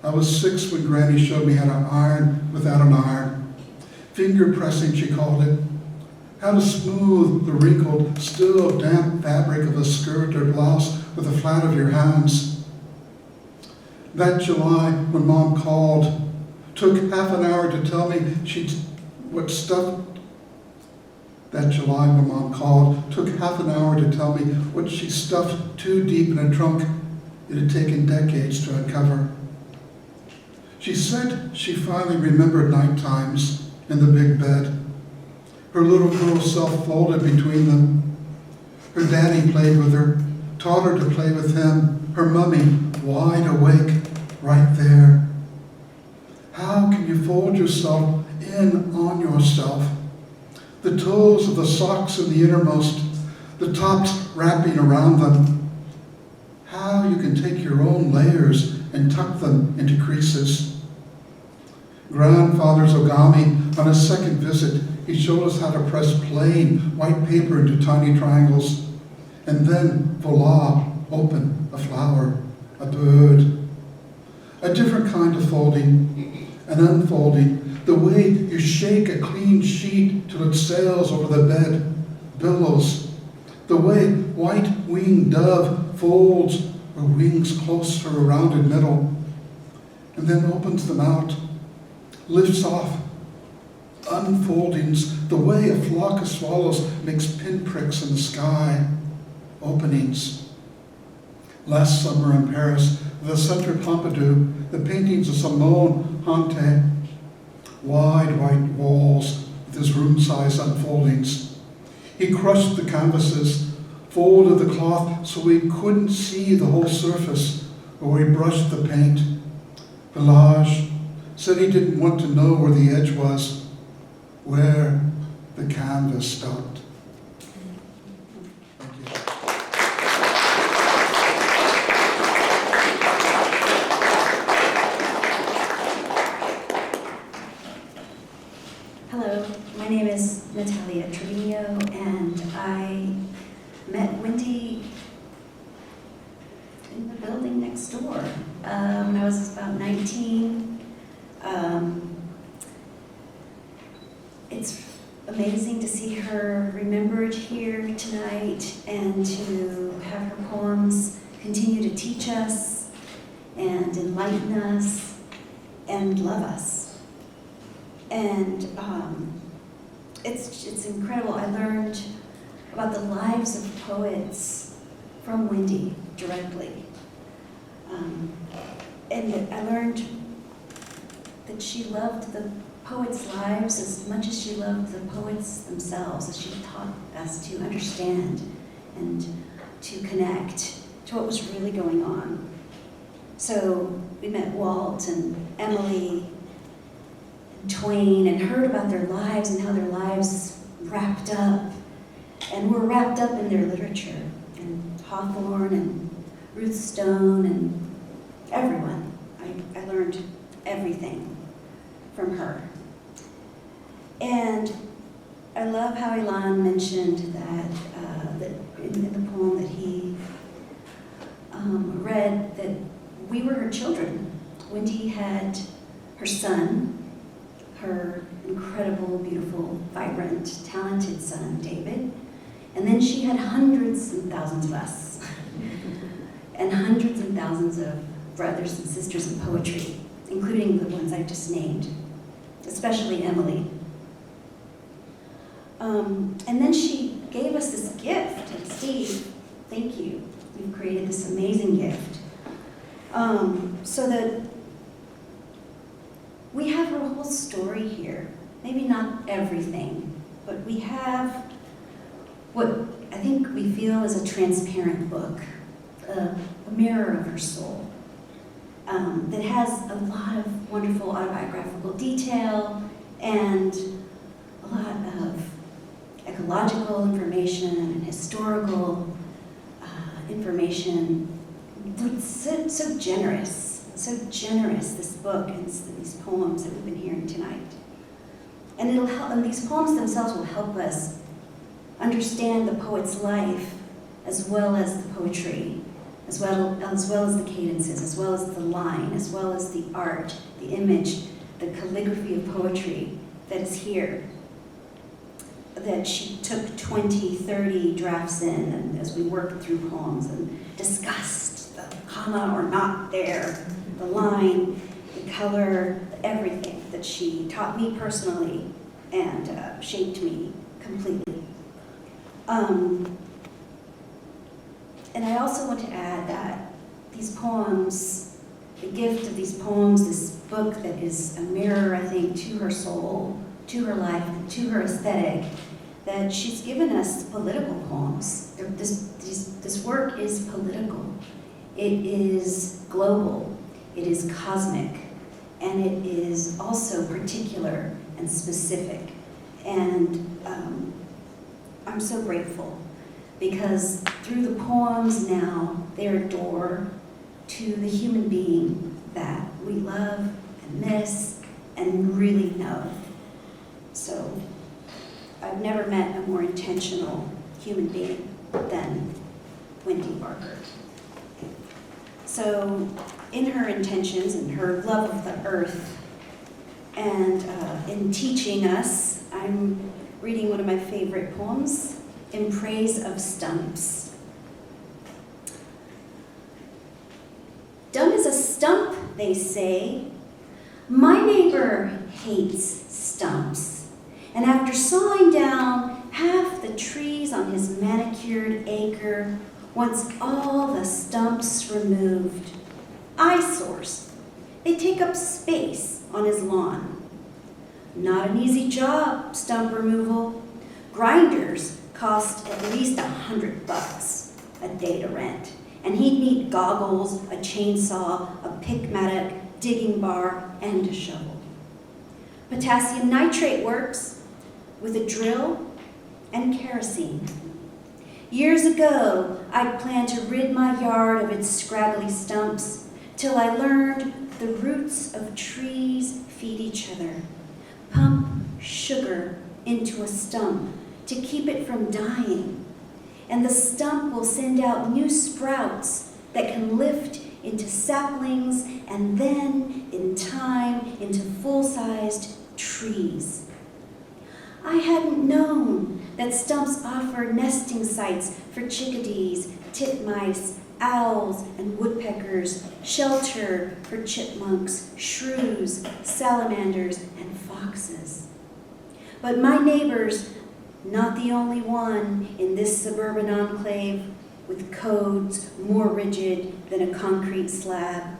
I was 6 when Granny showed me how to iron without an iron. Finger pressing, she called it. How to smooth the wrinkled, still damp fabric of a skirt or blouse with the flat of your hands. That July, when Mom called, took half an hour to tell me That July, when Mom called, took half an hour to tell me what she stuffed too deep in a trunk it had taken decades to uncover. She said she finally remembered night times in the big bed. Her little girl self folded between them. Her daddy played with her, taught her to play with him, her mummy wide awake right there. How can you fold yourself in on yourself? The toes of the socks in the innermost, the tops wrapping around them. How you can take your own layers and tuck them into creases. Grandfather's Ogami, on his second visit, he showed us how to press plain white paper into tiny triangles. And then, voila, open, a flower, a bird. A different kind of folding, an unfolding, the way you shake a clean sheet till it sails over the bed, billows. The way white-winged dove folds her wings close to her rounded middle, and then opens them out, lifts off. Unfoldings, the way a flock of swallows makes pinpricks in the sky. Openings. Last summer in Paris, the Centre Pompidou, the paintings of Simone Hante, wide white walls with his room-size unfoldings. He crushed the canvases, folded the cloth so we couldn't see the whole surface where we brushed the paint. Village said he didn't want to know where the edge was, where the canvas stopped. Thank you. Hello, my name is Natalia Trevino, and I met Wendy in the building next door when I was about 19. It's amazing to see her remembered here tonight and to have her poems continue to teach us and enlighten us and love us. And it's incredible. I learned about the lives of poets from Wendy directly. And I learned that she loved the poets' lives as much as she loved the poets themselves, as she taught us to understand and to connect to what was really going on. So we met Walt and Emily and Twain and heard about their lives and how their lives wrapped up, and were wrapped up in their literature, and Hawthorne and Ruth Stone and everyone. I learned everything from her. And I love how Ilan mentioned that, that in the poem that he read, that we were her children. Wendy had her son, her incredible, beautiful, vibrant, talented son, David, and then she had hundreds and thousands of us, and hundreds and thousands of brothers and sisters in poetry, including the ones I just named, especially Emily. And then she gave us this gift, and Steve, thank you. You've created this amazing gift. So that we have her whole story here. Maybe not everything, but we have what I think we feel is a transparent book, a mirror of her soul, that has a lot of wonderful autobiographical detail and a lot of ecological information and historical information. It's so generous, this book and these poems that we've been hearing tonight. And it'll help, and these poems themselves will help us understand the poet's life as well as the poetry, as well as the cadences, as well as the line, as well as the art, the image, the calligraphy of poetry that is here, that she took 20, 30 drafts in, and as we worked through poems and discussed the comma or not there, the line, the color, everything that she taught me personally and shaped me completely. And I also want to add that these poems, the gift of these poems, this book that is a mirror, I think, to her soul, to her life, to her aesthetic, that she's given us political poems. This work is political. It is global. It is cosmic. And it is also particular and specific. And I'm so grateful, because through the poems now, they're a door to the human being that we love and miss and really know. So I've never met a more intentional human being than Wendy Barker. So in her intentions and her love of the earth and in teaching us, I'm reading one of my favorite poems, In Praise of Stumps. Dumb as a stump, they say. My neighbor hates stumps. And after sawing down half the trees on his manicured acre, wants all the stumps removed. Eyesores. They take up space on his lawn. Not an easy job, stump removal. Grinders cost at least $100 a day to rent. And he'd need goggles, a chainsaw, a pick mattock, digging bar, and a shovel. Potassium nitrate works with a drill and kerosene. Years ago, I'd planned to rid my yard of its scraggly stumps till I learned the roots of trees feed each other. Pump sugar into a stump to keep it from dying, and the stump will send out new sprouts that can lift into saplings and then, in time, into full-sized trees. I hadn't known that stumps offer nesting sites for chickadees, titmice, owls, and woodpeckers, shelter for chipmunks, shrews, salamanders, and foxes. But my neighbors, not the only one in this suburban enclave with codes more rigid than a concrete slab,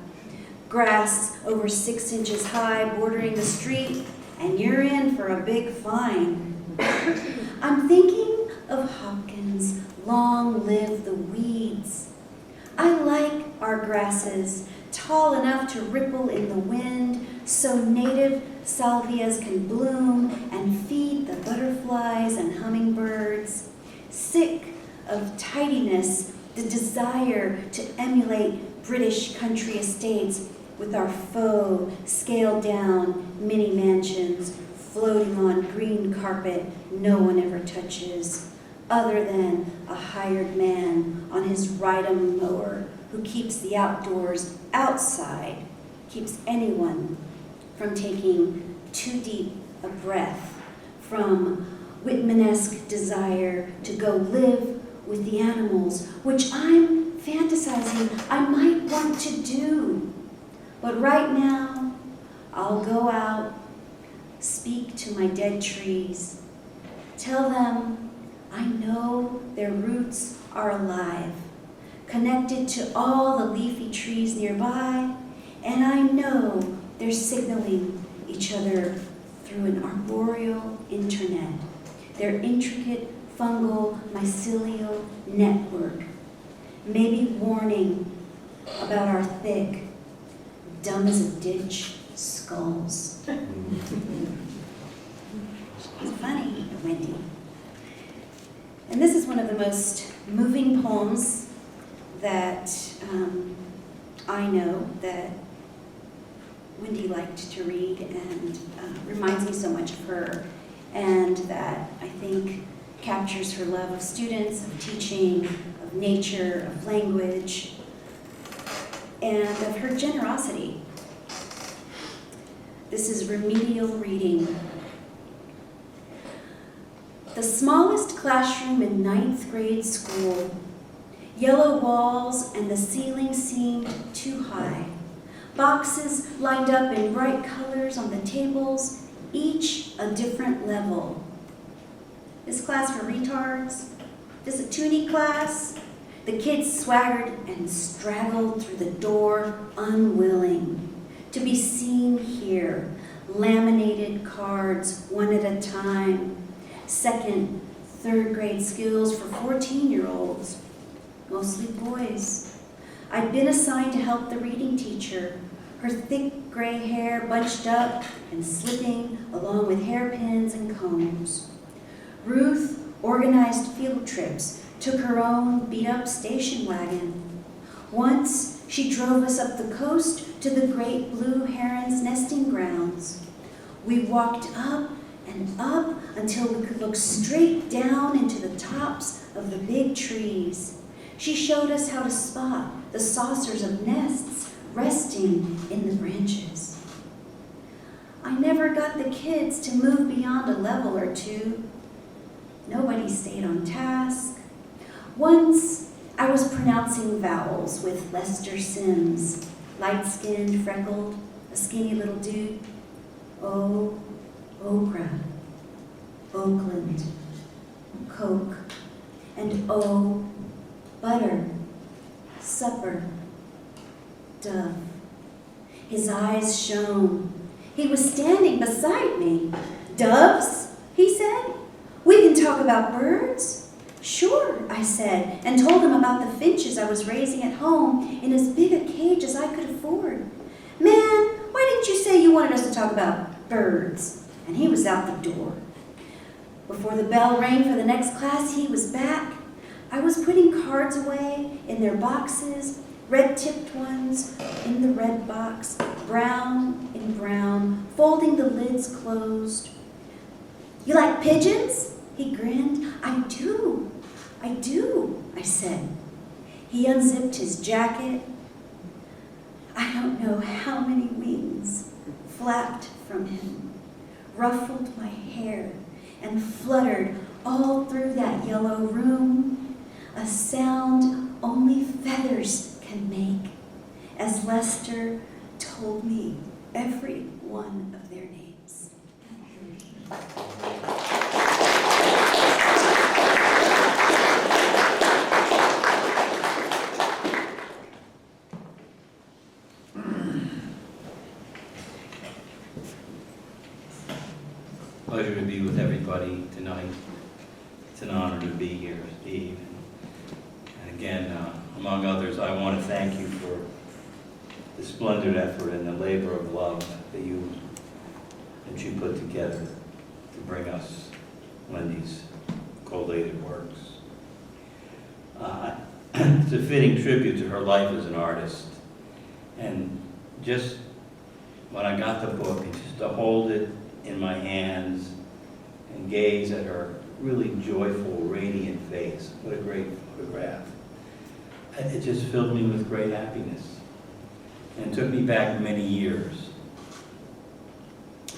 grass over 6 inches high bordering the street, and you're in for a big fine. I'm thinking of Hopkins' Long Live the Weeds. I like our grasses, tall enough to ripple in the wind so native salvias can bloom and feed the butterflies and hummingbirds. Sick of tidiness, the desire to emulate British country estates with our faux, scaled-down mini mansions floating on green carpet no one ever touches, other than a hired man on his ride-em mower who keeps the outdoors outside, keeps anyone from taking too deep a breath, from Whitmanesque desire to go live with the animals, which I'm fantasizing I might want to do. But right now, I'll go out, speak to my dead trees, tell them I know their roots are alive, connected to all the leafy trees nearby, and I know they're signaling each other through an arboreal internet, their intricate fungal mycelial network, maybe warning about our thick, dumb as a ditch skulls. It's funny, Wendy. And this is one of the most moving poems that I know that Wendy liked to read, and reminds me so much of her, and that I think captures her love of students, of teaching, of nature, of language, and of her generosity. This is remedial reading. The smallest classroom in 9th grade school. Yellow walls and the ceiling seemed too high. Boxes lined up in bright colors on the tables, each a different level. This class for retards? This a toonie class? The kids swaggered and straggled through the door, unwilling to be seen here. Laminated cards, one at a time. 2nd, 3rd grade skills for 14-year-olds, mostly boys. I'd been assigned to help the reading teacher, her thick gray hair bunched up and slipping along with hairpins and combs. Ruth organized field trips, took her own beat-up station wagon. Once, she drove us up the coast to the great blue heron's nesting grounds. We walked up and up until we could look straight down into the tops of the big trees. She showed us how to spot the saucers of nests resting in the branches. I never got the kids to move beyond a level or two. Nobody stayed on task. Once, I was pronouncing vowels with Lester Sims, light-skinned, freckled, a skinny little dude. Oh, okra, Oakland, Coke, and oh, butter, supper, dove. His eyes shone. He was standing beside me. Doves, he said. We can talk about birds. Sure, I said, and told him about the finches I was raising at home in as big a cage as I could afford. Man, why didn't you say you wanted us to talk about birds? And he was out the door. Before the bell rang for the next class, he was back. I was putting cards away in their boxes, red-tipped ones in the red box, brown in brown, folding the lids closed. You like pigeons? He grinned. I do, I said. He unzipped his jacket. I don't know how many wings flapped from him, ruffled my hair, and fluttered all through that yellow room, a sound only feathers can make, as Lester told me every one of their names. Pleasure to be with everybody tonight. It's an honor to be here, Steve. And again, among others, I want to thank you for the splendid effort and the labor of love that you put together to bring us Wendy's collated works. It's a fitting tribute to her life as an artist. And just when I got the book, and just to hold it in my hands and gaze at her really joyful, radiant face. What a great photograph. It just filled me with great happiness. And it took me back many years.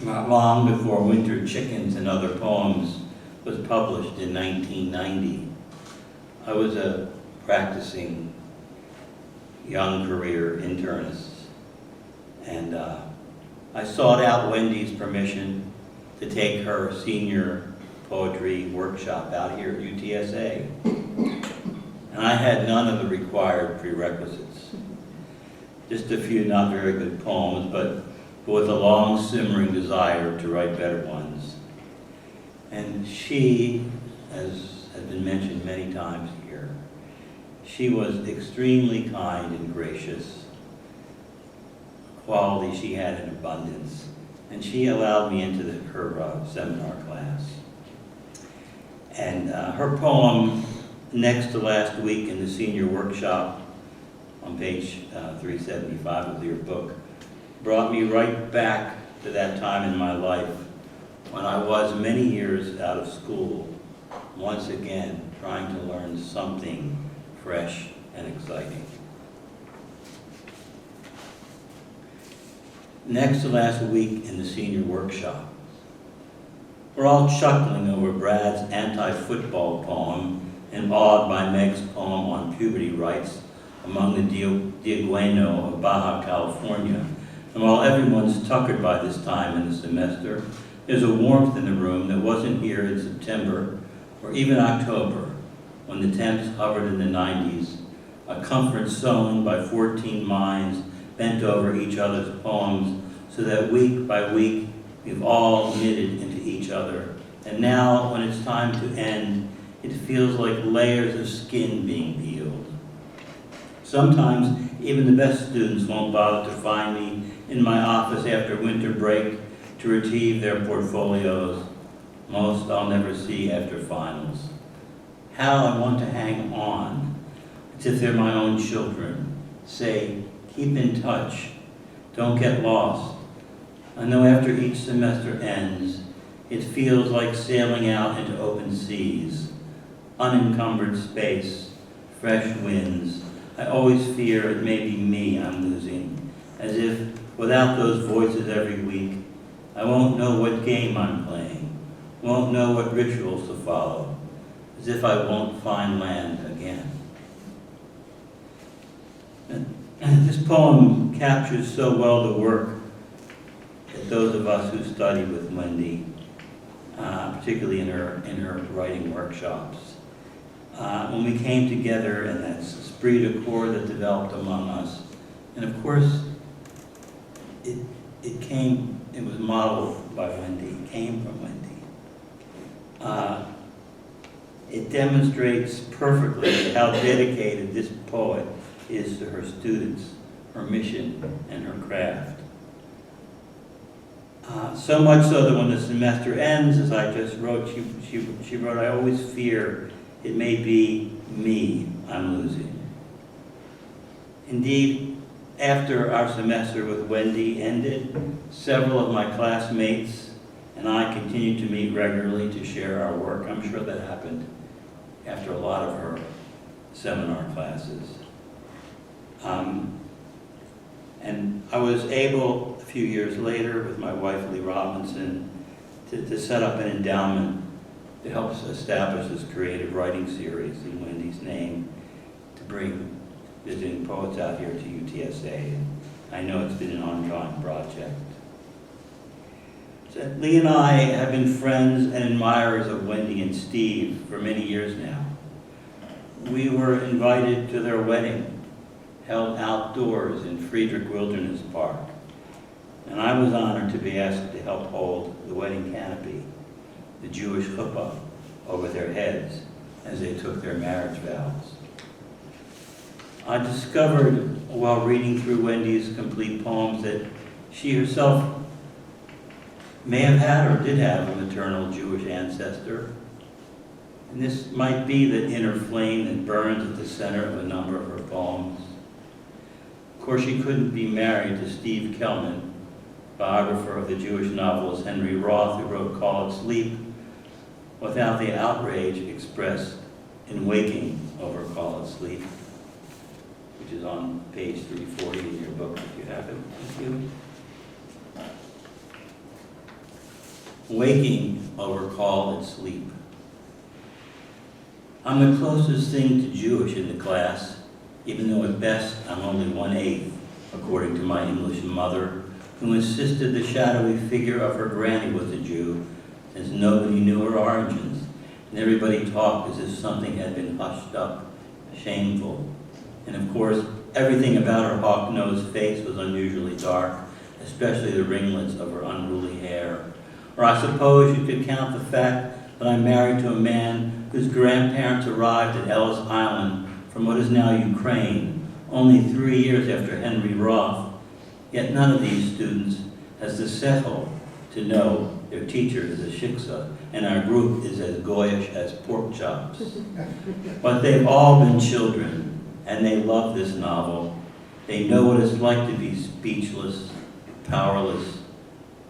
Not long before Winter Chickens and Other Poems was published in 1990, I was a practicing young career internist. And I sought out Wendy's permission to take her senior poetry workshop out here at UTSA. And I had none of the required prerequisites. Just a few not very good poems, but with a long simmering desire to write better ones. And she, as has been mentioned many times here, she was extremely kind and gracious. Quality she had in abundance, and she allowed me into her seminar class. And her poem, Next to Last Week in the Senior Workshop, on page 375 of your book, brought me right back to that time in my life when I was many years out of school, once again trying to learn something fresh and exciting. Next to last week in the senior workshop, we're all chuckling over Brad's anti-football poem and awed by Meg's poem on puberty rights among the Diegueno of Baja California. And while everyone's tuckered by this time in the semester, there's a warmth in the room that wasn't here in September or even October, when the temps hovered in the 90s, a comfort sewn by 14 minds bent over each other's poems, so that week by week we've all knitted into each other. And now, when it's time to end, it feels like layers of skin being peeled. Sometimes, even the best students won't bother to find me in my office after winter break to retrieve their portfolios. Most I'll never see after finals. How I want to hang on, as if they're my own children. Say, keep in touch. Don't get lost. I know after each semester ends, it feels like sailing out into open seas, unencumbered space, fresh winds. I always fear it may be me I'm losing, as if without those voices every week, I won't know what game I'm playing, won't know what rituals to follow, as if I won't find land again. And this poem captures so well the work that those of us who studied with Wendy, particularly in her writing workshops, when we came together, and that esprit de corps that developed among us. And of course, it was modeled by Wendy, it came from Wendy. It demonstrates perfectly how dedicated this poet is to her students, her mission, and her craft. So much so that when the semester ends, as I just wrote, she wrote, "I always fear it may be me I'm losing." Indeed, after our semester with Wendy ended, several of my classmates and I continued to meet regularly to share our work. I'm sure that happened after a lot of her seminar classes. And I was able, a few years later, with my wife Lee Robinson, to set up an endowment to help us establish this creative writing series in Wendy's name, to bring visiting poets out here to UTSA. I know it's been an ongoing project. So Lee and I have been friends and admirers of Wendy and Steve for many years now. We were invited to their wedding, held outdoors in Friedrich Wilderness Park, and I was honored to be asked to help hold the wedding canopy, the Jewish chuppah, over their heads as they took their marriage vows. I discovered while reading through Wendy's complete poems that she herself may have had or did have a maternal Jewish ancestor. And this might be the inner flame that burns at the center of a number of her poems. Of course, she couldn't be married to Steve Kellman, biographer of the Jewish novelist Henry Roth, who wrote Call It Sleep, without the outrage expressed in Waking over Call It Sleep, which is on page 340 in your book, if you have it with you. Waking over Call It Sleep. I'm the closest thing to Jewish in the class, even though at best I'm only 1/8, according to my English mother, who insisted the shadowy figure of her granny was a Jew, since nobody knew her origins, and everybody talked as if something had been hushed up, shameful. And of course, everything about her hawk-nosed face was unusually dark, especially the ringlets of her unruly hair. Or I suppose you could count the fact that I'm married to a man whose grandparents arrived at Ellis Island from what is now Ukraine, only 3 years after Henry Roth. Yet none of these students has the settle to know their teacher is a shiksa, and our group is as goyish as pork chops. But they've all been children, and they love this novel. They know what it's like to be speechless, powerless,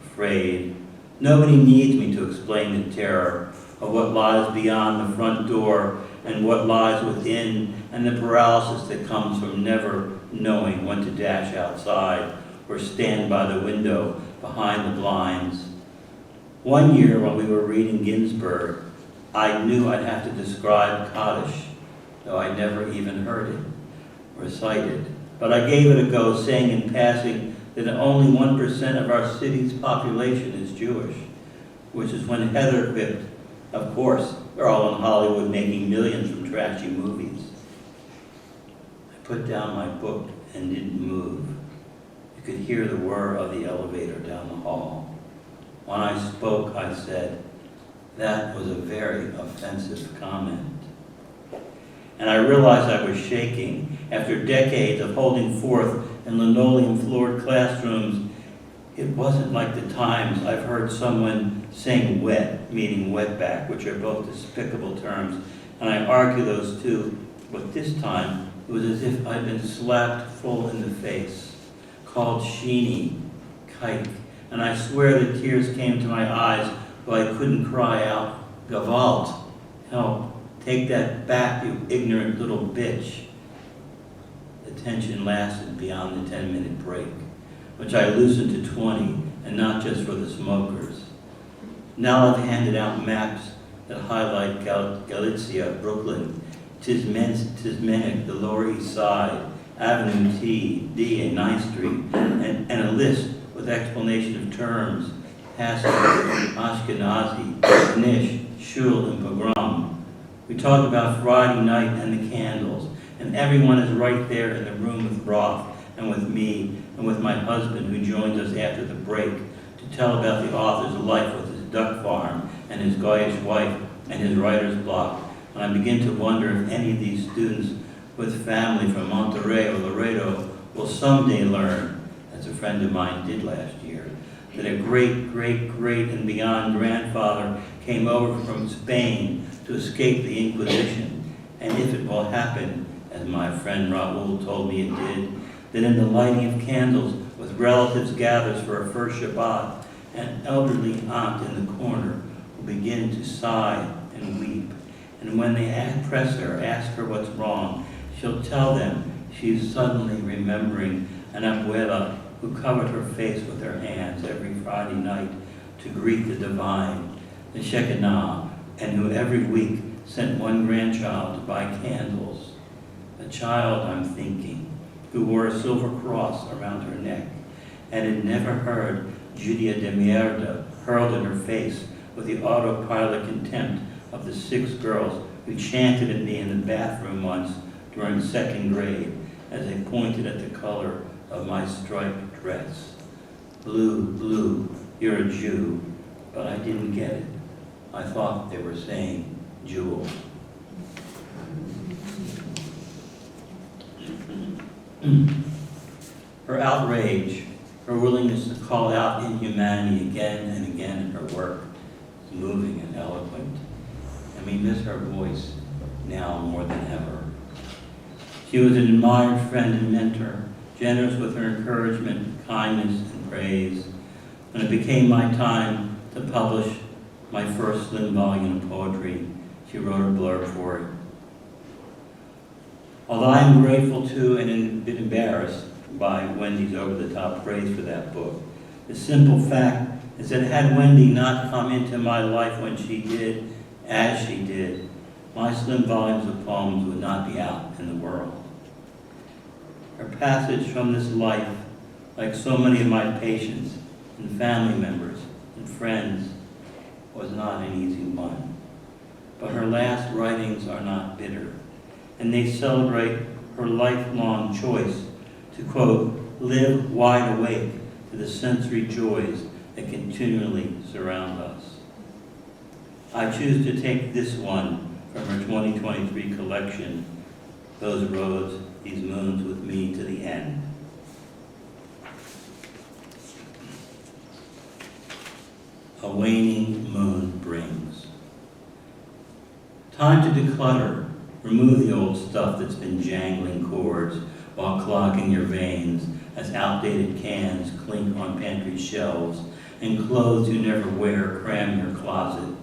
afraid. Nobody needs me to explain the terror of what lies beyond the front door and what lies within, and the paralysis that comes from never knowing when to dash outside or stand by the window behind the blinds. One year when we were reading Ginsberg, I knew I'd have to describe Kaddish, though I never even heard it recited. But I gave it a go, saying in passing that only 1% of our city's population is Jewish, which is when Heather quipped, "Of course, they're all in Hollywood making millions from trashy movies." I put down my book and didn't move. You could hear the whir of the elevator down the hall. When I spoke, I said, "That was a very offensive comment." And I realized I was shaking. After decades of holding forth in linoleum-floored classrooms, it wasn't like the times I've heard someone saying wet, meaning wetback, which are both despicable terms, and I argue those two, but this time it was as if I'd been slapped full in the face, called sheeny, kike, and I swear the tears came to my eyes, though I couldn't cry out, "Gewalt, help, take that back, you ignorant little bitch." The tension lasted beyond the 10-minute break, which I loosened to 20, and not just for the smokers. Now I've handed out maps that highlight Galicia, Brooklyn, Tismenic, the Lower East Side, Avenue T, D, and 9th Street, and a list with explanation of terms, Haskell, Ashkenazi, Nish, Shul, and Pogrom. We talk about Friday night and the candles, and everyone is right there in the room with Roth and with me and with my husband who joins us after the break to tell about the author's life with his duck farm and his Goyish wife and his writer's block. And I begin to wonder if any of these students with family from Monterey or Laredo will someday learn, as a friend of mine did last year, that a great, great, great and beyond grandfather came over from Spain to escape the Inquisition. And if it will happen, as my friend Raoul told me it did, that in the lighting of candles with relatives gathers for a first Shabbat, an elderly aunt in the corner will begin to sigh and weep. And when they press her, ask her what's wrong, she'll tell them she's suddenly remembering an abuela who covered her face with her hands every Friday night to greet the divine, the Shekinah, and who every week sent one grandchild to buy candles. A child, I'm thinking, who wore a silver cross around her neck and had never heard Judia de Mierda hurled in her face with the autopilot contempt of the 6 girls who chanted at me in the bathroom once during 2nd grade as they pointed at the color of my striped dress. Blue, blue, you're a Jew, but I didn't get it. I thought they were saying jewel. Her outrage, her willingness to call out inhumanity again and again in her work is moving and eloquent, and we miss her voice now more than ever. She was an admired friend and mentor, generous with her encouragement, kindness, and praise. When it became my time to publish my first slim volume of poetry, she wrote a blurb for it. Although I am grateful to and a bit embarrassed by Wendy's over-the-top praise for that book, the simple fact is that had Wendy not come into my life when she did, as she did, my slim volumes of poems would not be out in the world. Her passage from this life, like so many of my patients and family members and friends, was not an easy one. But her last writings are not bitter, and they celebrate her lifelong choice to, quote, live wide awake to the sensory joys that continually surround us. I choose to take this one from her 2023 collection, Those Roads, These Moons with Me to the End. A waning moon brings. Time to declutter. Remove the old stuff that's been jangling cords while clogging your veins as outdated cans clink on pantry shelves and clothes you never wear cram your closet.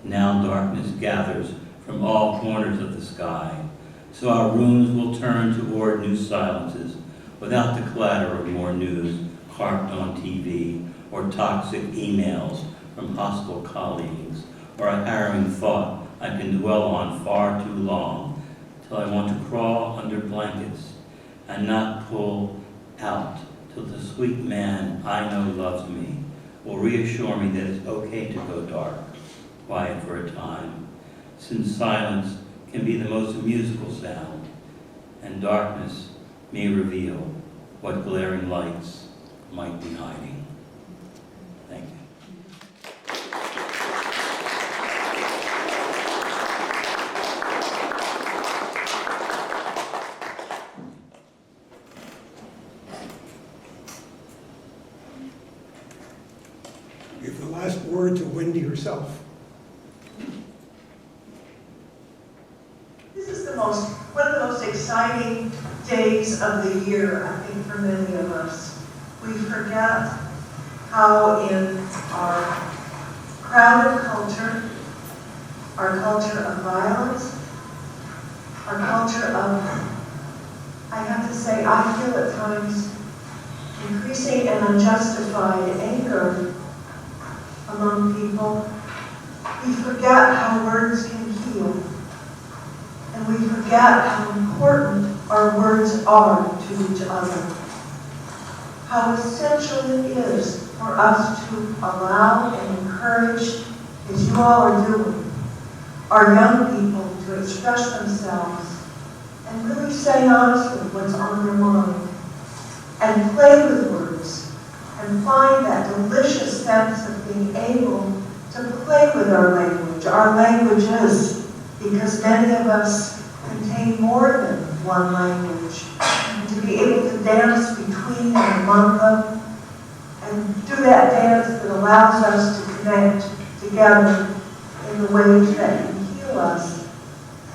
Now darkness gathers from all corners of the sky, so our rooms will turn toward new silences without the clatter of more news harped on TV or toxic emails from hostile colleagues or a harrowing thought I can dwell on far too long till I want to crawl under blankets and not pull out till the sweet man I know loves me will reassure me that it's okay to go dark, quiet for a time, since silence can be the most musical sound, and darkness may reveal what glaring lights might be hiding. Thank you. Give the last word to Wendy herself. This is one of the most exciting days of the year, I think, for many of us. We forget how in our crowded culture, our culture of violence, our culture of, I have to say, I feel at times increasing and unjustified anger among people, we forget how words can heal. And we forget how important our words are to each other. How essential it is for us to allow and encourage, as you all are doing, our young people to express themselves and really say honestly what's on their mind and play with words and find that delicious sense of being able to play with our languages, because many of us contain more than one language, and to be able to dance between and among them, and do that dance that allows us to connect together in the ways that can heal us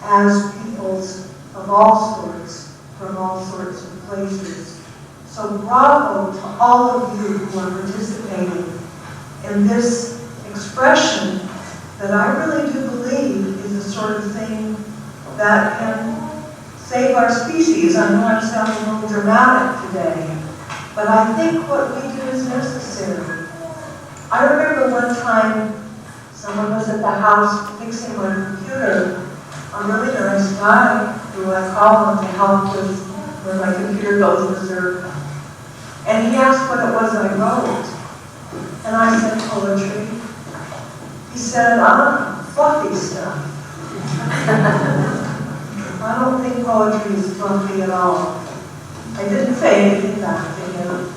as peoples of all sorts, from all sorts of places. So bravo to all of you who are participating in this expression that I really do believe is the sort of thing that can save our species. I know I'm sounding a little dramatic today, but I think what we do is necessary. I remember one time someone was at the house fixing my computer, a really nice guy who I call him to help with when my computer goes berserk. And he asked what it was I wrote. And I said poetry. He said, fluffy stuff. I don't think poetry is fluffy at all. I didn't say anything back to him,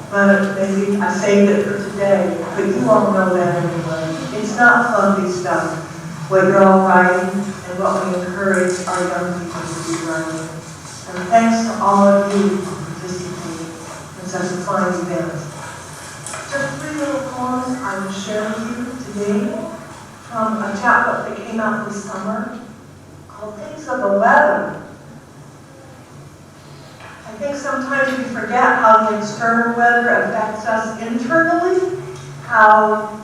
but maybe I saved it for today. But you all know that anyway. It's not fluffy stuff, what you're all writing and what we encourage our young people to be writing. And thanks to all of you for participating in such a fine event. Just 3 little poems I will share with you today from a chapbook that came out this summer called Things of the Weather. I think sometimes we forget how the external weather affects us internally, how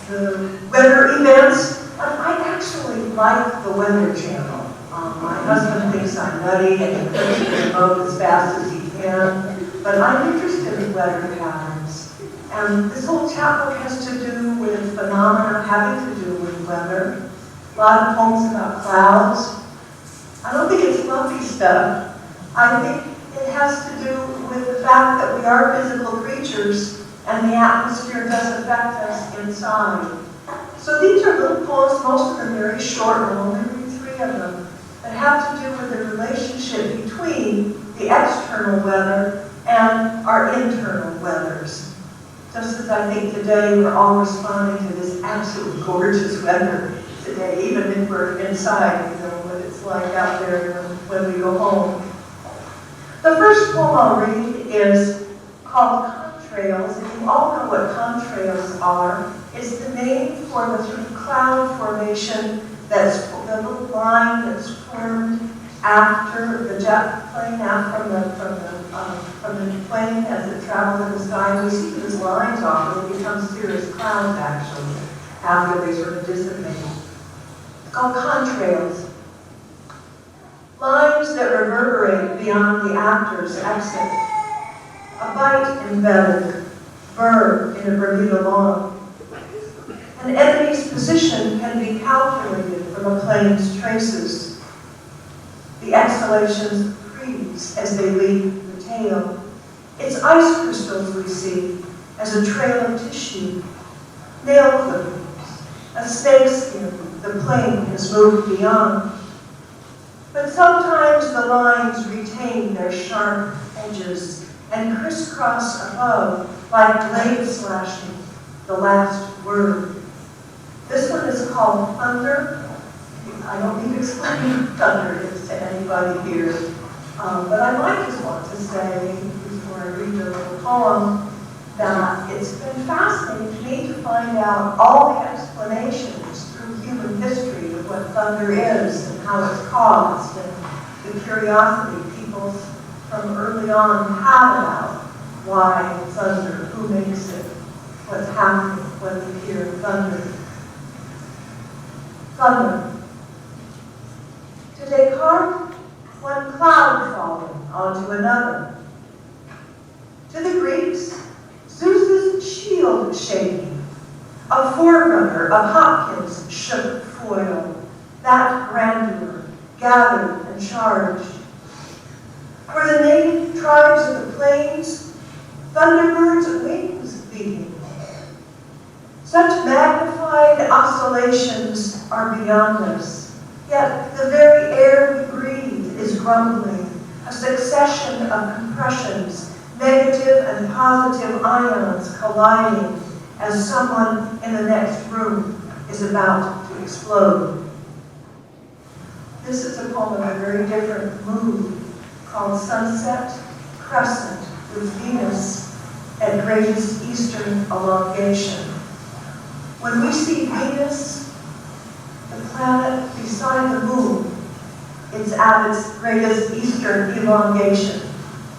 the weather events. I actually like the Weather Channel. My husband thinks I'm nutty and he pushes the boat as fast as he can, but I'm interested in weather patterns. And this whole chapbook has to do with phenomena having to do with weather. A lot of poems about clouds. I don't think it's fluffy stuff. I think it has to do with the fact that we are physical creatures and the atmosphere does affect us inside. So these are little poems, most of them very short, I'll only read 3 of them, that have to do with the relationship between the external weather and our internal weathers. Just as I think today we're all responding to this absolutely gorgeous weather today, even if we're inside, you know, what it's like out there when we go home. The first poem I'll read is called Contrails, and you all know what contrails are. It's the name for the sort of cloud formation that's the little line that's formed after the jet plane, from the plane as it travels in the sky. We see these lines often, they become cirrus clouds actually, after they sort of dissipate. It's called contrails. Lines that reverberate beyond the actor's exit. A bite embedded, burr in a Bermuda lawn. An enemy's position can be calculated from a plane's traces. The exhalations freeze as they leave the tail. It's ice crystals we see as a trail of tissue, nail clippings, a snakeskin the plane has moved beyond. But sometimes the lines retain their sharp edges and crisscross above like blade slashing the last word. This one is called Thunder. I don't need to explain what thunder is to anybody here, but I might just want to say, before I read the little poem, that it's been fascinating to me to find out all the explanations through human history of what thunder is and how it's caused, and the curiosity people from early on had about why thunder, who makes it, what's happening when we hear thunder. Thunder. To Descartes, one cloud falling onto another. To the Greeks, Zeus's shield shaking, a forerunner of Hopkins' shook foil, that grandeur, gathered and charged. For the native tribes of the plains, thunderbirds' wings beating. Such magnified oscillations are beyond us, yet the very air we breathe is grumbling, a succession of compressions, negative and positive ions colliding as someone in the next room is about to explode. This is a poem of a very different mood called Sunset Crescent with Venus at greatest eastern elongation. When we see Venus, the planet beside the moon, it's at its greatest eastern elongation,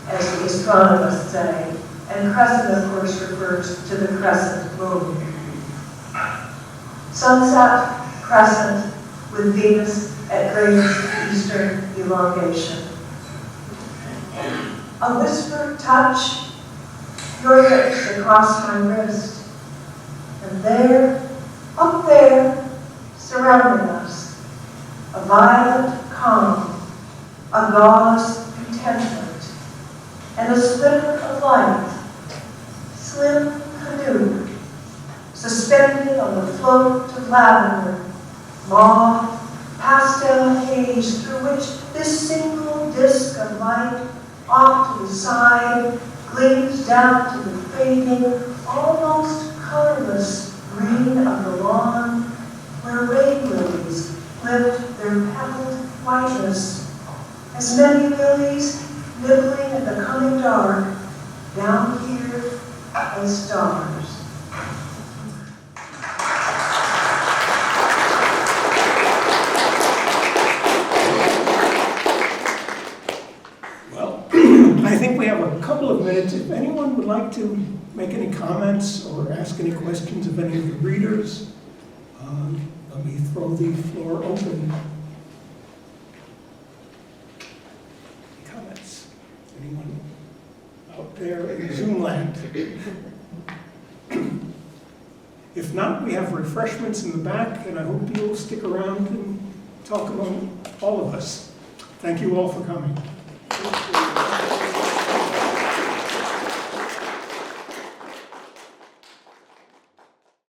as the astronomers say, and crescent, of course, refers to the crescent moon. Sunset crescent with Venus at greatest eastern elongation. A whispered touch, your lips across my wrist, and there, up there, surrounding us, a violet calm, a gauze contentment, and a sliver of light, slim canoe, suspended on the float of lavender, mauve, pastel haze through which this single disk of light off to the side gleams down to the fading, almost colorless green of the lawn where rain lilies lift their pebbled whiteness, as many lilies nibbling in the coming dark down here as stars. I think we have a couple of minutes. If anyone would like to make any comments or ask any questions of any of the readers, let me throw the floor open. Comments? Anyone out there in Zoom land? If not, we have refreshments in the back, and I hope you'll stick around and talk among all of us. Thank you all for coming.